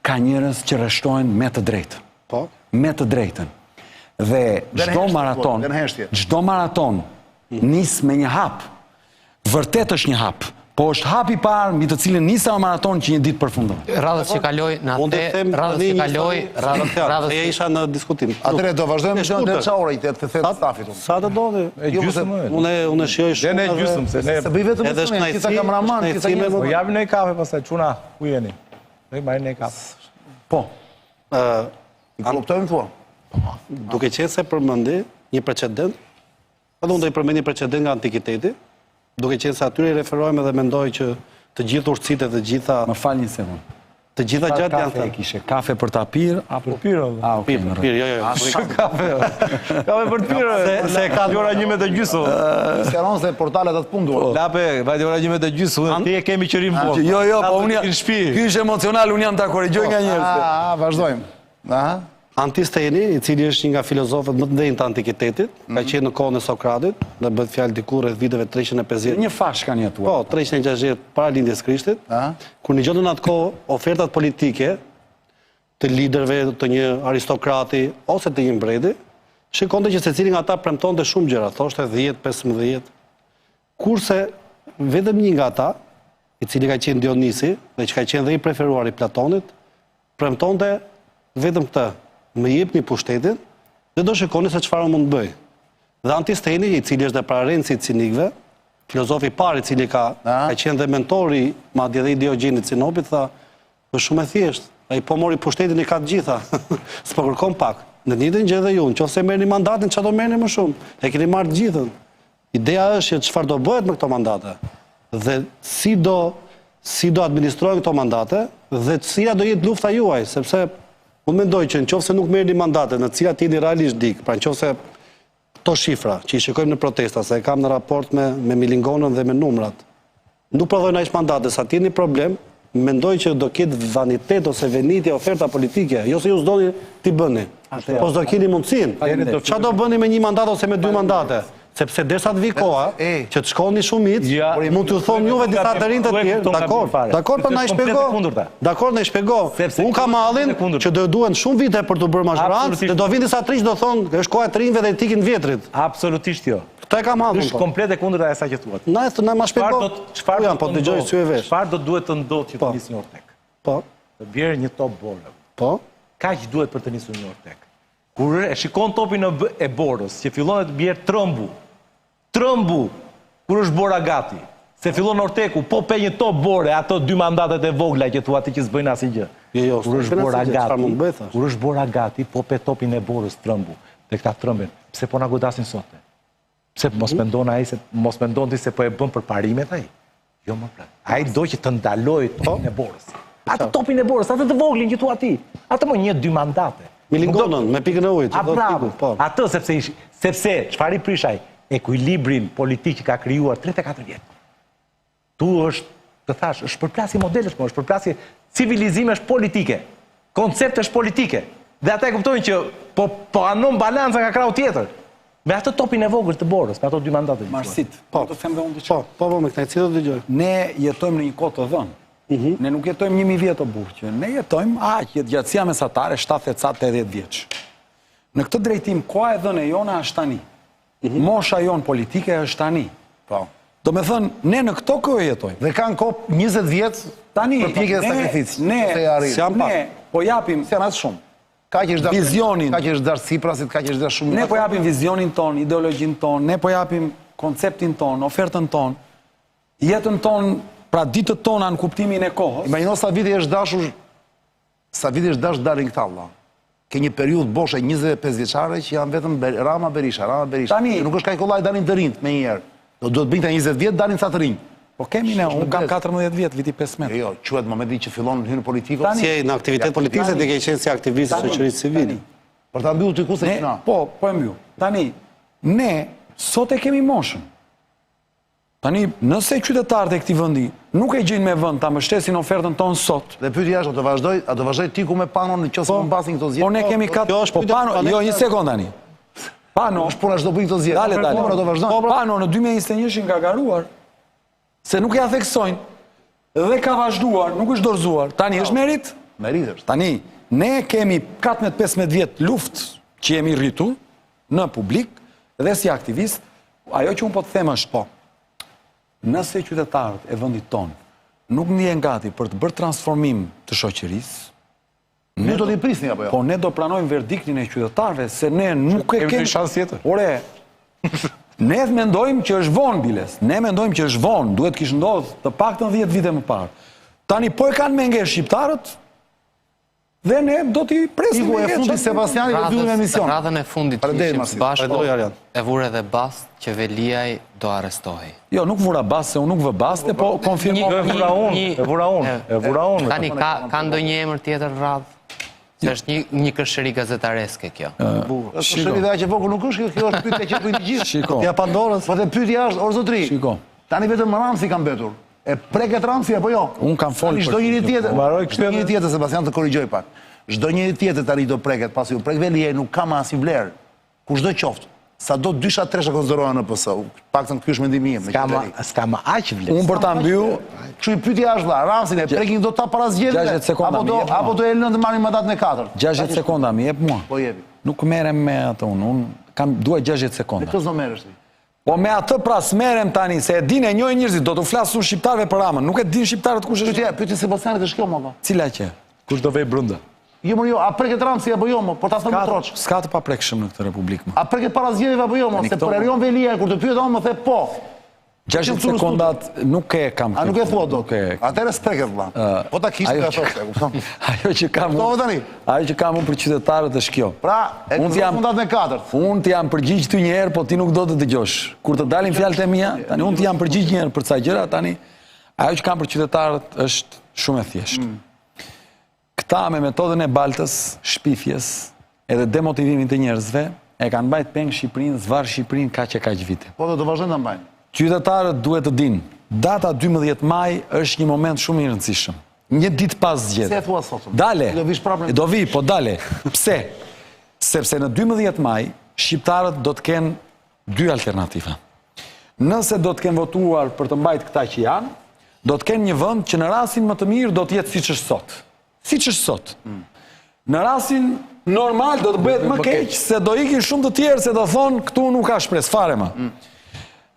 ka njerëz që rreshtojnë me të drejtë. Po. Me të drejtën. Dhe çdo maraton nis me një hap. Vërtet është një hap. Po është hapi i parë mbi të cilën nisa maraton që një ditë përfundon. Radhës që kaloi në atë, radhës që kaloi, radhës e isha në diskutim. Atëre do vazhdojmë në çaore i të thetë stafit. Sa të do? Unë shijoj shumë. Ne gjysmë se ne se bëj vetëm edhe me këta kameraman, këta njerëz. po japim ne kafe pastaj çuna, ku jeni? Ne marrim ne kafe. Po. I kuptojmë thua. Duke qenë se përmendi një precedent, edhe unë do i përmend një precedent nga antikiteti, duke qenë se atyre i referojmë edhe mendoj që të gjithë urtësitë dhe të gjitha... Më fal një sekond. Të gjitha gjatë janë Kafe e kishe, kafe për ta pirë, apo Për pirë. pirë, jo. Kafe për të pirë. Se e ka ora 1:30. Seron se portalet atë punduar. Lape, vajte ora 1:30. Ti e kemi qërim po. Jo, po unë në shtëpi. Ky është emocional, unë jam ta korrigjoj nga njerëzit. Vazhdojmë. Antisteni, i cili është një nga filozofët më të ndenjtë të antikitetit, ka qenë në kohën e Sokratit, dhe bëhet fjalë diku rreth viteve 350. Një fash kanë jetuar. Po, 360 para lindjes Krishtit, kur një në atë kohë ofertat politike të liderëve të një aristokrati ose të një mbreti, shikonte që secili nga ata premtonte shumë gjëra, thoshte 10, 15. Kurse vetëm një nga ata, i cili ka qenë Dionisi dhe që ka qenë dhe i preferuar i Platonit, premtonte vetëm këtë, më jepni pushtetin dhe do shikoni se çfarë mund të bëj. Dhe Antisteni, i cili është dhe prarenci i cinikëve, filozofi i parë i cili ka qenë dhe mentori madje dhe i Diogenit Sinopit, tha, është shumë e thjeshtë. Ai po mori pushtetin i ka të gjitha. S'po kërkon pak. Në të njëjtën gjë dhe ju, nëse merrni mandatin, çfarë do merrni më shumë? E keni marrë të gjithën. Ideja është që çfarë do bëhet me këto mandate dhe si do administrojnë këto mandate dhe cila do jetë lufta juaj, sepse unë mendoj që nëse nuk merrni mandate në të cilat jeni realisht dik, pra nëse këto shifra që i shikojmë në protesta, se e kam në raport me Milingonën dhe me numrat, nuk prodhojnë as mandate, sa t'jeni problem, mendoj që do ketë vanitet ose venitje oferta politike, jo se ju s'doni t'i bëni, po s'do keni mundësinë. Çfarë do bëni me një mandat ose me 2 mandate? Sepse derisa të vi koha që të shkoni shumit, mund t'ju thonë juve disa të rinj të tjerë, dakor, po na i shpjego. Dakor, na i shpjego. Unë kam mallin që do duhen shumë vite për të bërë mazhurancë, dhe do vinë disa triq do thonë, është koha e të rinjve dhe i tikin vjetrit. Absolutisht jo. Këtë e kam mallin. Është komplet e kundërta e asaj që thuat. Na ma shpjego. Çfarë po dëgjoj sy e vesh. Çfarë do duhet të ndodhë që të nisë një Ortek? Po. Të bjerë një top borë. Po. Kaq duhet për të nisur një Ortek. Kur e shikon topin e borës, që fillon të bjerë trëmbu, kur është bora gati, se fillon Orteku, po pe një top bore, ato 2 mandatet e vogla që thua ti që s'bëjnë asgjë. Jo, kur është bora gati, po pe topin e borës trëmbu. Dhe këta trëmben, pse po na godasin sot? Pse mos mendon ti se po e bën për parimet ai? Jo më plot. Ai do që të ndalojë topin e borës. Atë topin e borës, atë të voglin që thua ti. Atë më 1-2 mandate. Milingonën me pikën e ujit. Atë sepse çfarë i prish ai? Ekuilibrin politik që ka krijuar 34 vjet. Tu është, të thash, është përplasje modelesh, është përplasje civilizimesh politike, konceptesh politike. Dhe ata e kuptojnë që po anon balanca nga krau tjetër. Me atë topin e vogël të borës, me ato 2 mandate. Marsit, po të them dhe unë diçka. Po, me këtë cilë të dëgjoj. Ne jetojmë në një kohë të dhënë. Ne nuk jetojmë 1000 vjet të burr, që ne jetojmë gjatësia mesatare 70-80 vjeç. Në këtë drejtim, koha e dhënë e jona është tani. Mosha jon politike është tani. Po. Do me thënë, ne në këto kohë jetojmë. Dhe kanë kohë 20 vjet tani për pikë e sakrificë. Ne po japim se janë as shumë. Ka që është vizionin, ka që është dar Siprasit, ka që është dar shumë. Ne po japim vizionin ton, ideologjin ton, ne po japim konceptin ton, ofertën ton, jetën ton, pra ditët tona në kuptimin e kohës. Imagjino sa vite është dashur, darin këta vëlla. Ke një periudhë boshe 25 vjeçare që janë vetëm Rama Berisha. Tani nuk është kaj kollaj dalin të rinjt me njëherë. Do të bëjnë 20 vjet dalin sa të rinj. Po kemi ne, unë kam 14 vjetë, viti 15. Jo, quhet momenti që fillon hynë politikë. Si e në aktivitet politikë dhe ke qenë si aktivist të shoqërisë civile. Për ta mbyllur ti ku se qina. Po e mbyll. Tani, ne sot e kemi moshën. Tani, nëse qytetarët e këtij vendi nuk e gjejnë me vend ta mbështesin ofertën tonë sot. Dhe pyetja është, a do vazhdoj ti ku me panon nëse mund pasin këto zgjedhje? Po ne kemi pano, jo një sekond tani. Pano, është puna çdo bëj këto zgjedhje. Dale. Do vazhdon. Pano në 2021 nga garuar se nuk ja theksojnë dhe ka vazhduar, nuk është dorëzuar. Tani është merit? Merit është. Tani, ne kemi 14-15 vjet luftë që jemi rritur në publik dhe si aktivist, ajo që unë po të them është po. Nëse qytetarët e vendit tonë nuk ndihen gati për të bërë transformim të shoqërisë, ne do t'i prisni apo jo? Po ne do pranojmë verdiktin e qytetarëve se ne nuk e kemi shans tjetër. Ore, ne mendojmë që është vonë biles. Ne mendojmë që është vonë, duhet kishë ndodhur të paktën 10 vite më parë. Tani po e kanë me nge shqiptarët dhe ne do t'i presim Iku e fundi Sebastiani do mbyllim emision. Radhën e fundit që ishim së bashku, e vure dhe bast që Veliaj do arrestohej. Jo, nuk vura bast, se unë nuk vë baste, po konfirmoj. E vura unë. Tani, ka ndonjë emër tjetër radhë? Se është një kërshëri gazetareske kjo. Kërshëri dhe që vogël nuk është, kjo është pyetja që bëjnë të gjithë. Shiko. Ja Pandorës. Po dhe pyetja është, or zotri. Shiko. Tani vetëm Ramsi ka mbetur. E preket Ramsi apo jo? Unë kam folur. Çdo njëri tjetër. Çdo njëri tjetër Sebastian të korrigjoj pak. Çdo njëri tjetër tani do preket, pasi u prek Veliaj nuk ka më asnjë vlerë. Kushdo qoftë. Sa do 2-3 konsiderohen në PS, paktën ky është mendimi im. S'ka më aq vlerë. Unë për ta mbyll, kështu i pyetja është valla, Ramsin e prekin do ta para zgjedhjeve. Apo do e lënë të marrin mandatin e 4. 60 sekonda më jep mua. Po jepi. Nuk merrem me atë unë. Unë kam duaj 60 sekonda. Me këtë do merresh ti. Po me atë pra s'merrem tani, se e dinë e njohin njerëzit, do të flasun shqiptarëve për Ramën. Nuk e din shqiptarët kush është. Pyetja Sebastianit është kjo më apo? Cila që? Kush do vej brenda? Jo, a preket Ramsi apo jo, po ta them troç. S'ka të paprekshëm në këtë republikë më. A preket para zgjedhjeve apo jo, se për Erion Veliaj kur të pyet më the po. 60 sekondat nuk e kam. A nuk e thua dot. Atëherë s'preket vëlla. Po ta kishte ato, e kupton? Ajo që kam. Ajo që kam unë për qytetarët është kjo. Pra, unë jam mandatin e 4. Unë të jam përgjigj ty një herë, po ti nuk do të dëgjosh. Kur të dalin fjalët e mia, tani unë të jam përgjigj një herë për ca gjëra, tani ajo që kam për qytetarët është shumë e thjeshtë. Këta me metodën e baltës, shpifjes, edhe demotivimin të njerëzve, e kanë mbajt peng Shqipërinë, zvarë Shqipërinë kaq e kaq vite. Po dhe do vazhdojnë ta mbajnë. Qytetarët duhet të dinë, data 12 maj është një moment shumë i rëndësishëm. Një ditë pas zgjedhjeve. Se e thua sot? Dale. Do vish prapë. Do vi, po dale. Pse? Sepse në 12 maj shqiptarët do të kenë dy alternativa. Nëse do të kenë votuar për të mbajtur këta që janë, do të kenë një vend që në rastin më të mirë do të jetë siç është sot. Siç është sot. Në rastin normal do të bëhet më keq, se do ikin shumë të tjerë se do thonë këtu nuk ka shpresë fare më.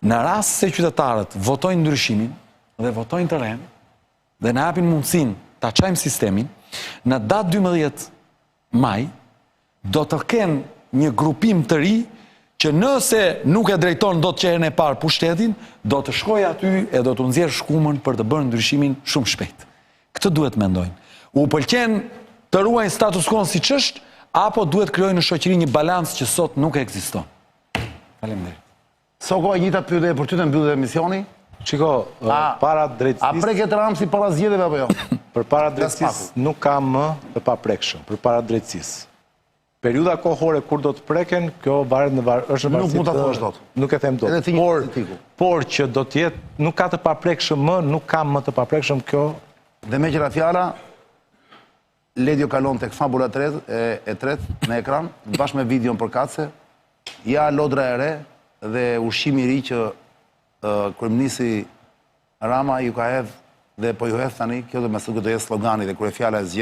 Në rast se qytetarët votojnë ndryshimin dhe votojnë të ren dhe na japin mundësinë ta çajmë sistemin, në datë 12 maj do të kenë një grupim të ri që nëse nuk e drejton do të qerën e parë pushtetin, do të shkojë aty e do të nxjerrë shkumën për të bërë ndryshimin shumë shpejt. Këtë duhet mendojnë. U pëlqen të ruajnë status quo siç është, apo duhet krijojnë në shoqëri një balancë që sot nuk ekziston. Faleminderit. Soko e njëjta pyetje për ty të mbyllë emisioni? Shiko, para drejtësisë. A preket Ramsi para zgjedhjeve apo jo? Për para drejtësisë nuk ka më të paprekshëm, për para drejtësisë. Periudha kohore kur do të preken, kjo varet në është në Nuk mund ta thuash dot. Nuk e them dot. Por që do të jetë, nuk ka të paprekshëm më, nuk ka më të paprekshëm kjo. Dhe me qëra fjala, Ledio kalon tek fabula e tretë në ekran, bashkë me videon për katse, ja lodra e re dhe ushqimi i ri që kryeministri Rama ju ka hedhë dhe po ju hedhë tani, kjo do jetë slogani dhe kur e fjala e zgjedhjeve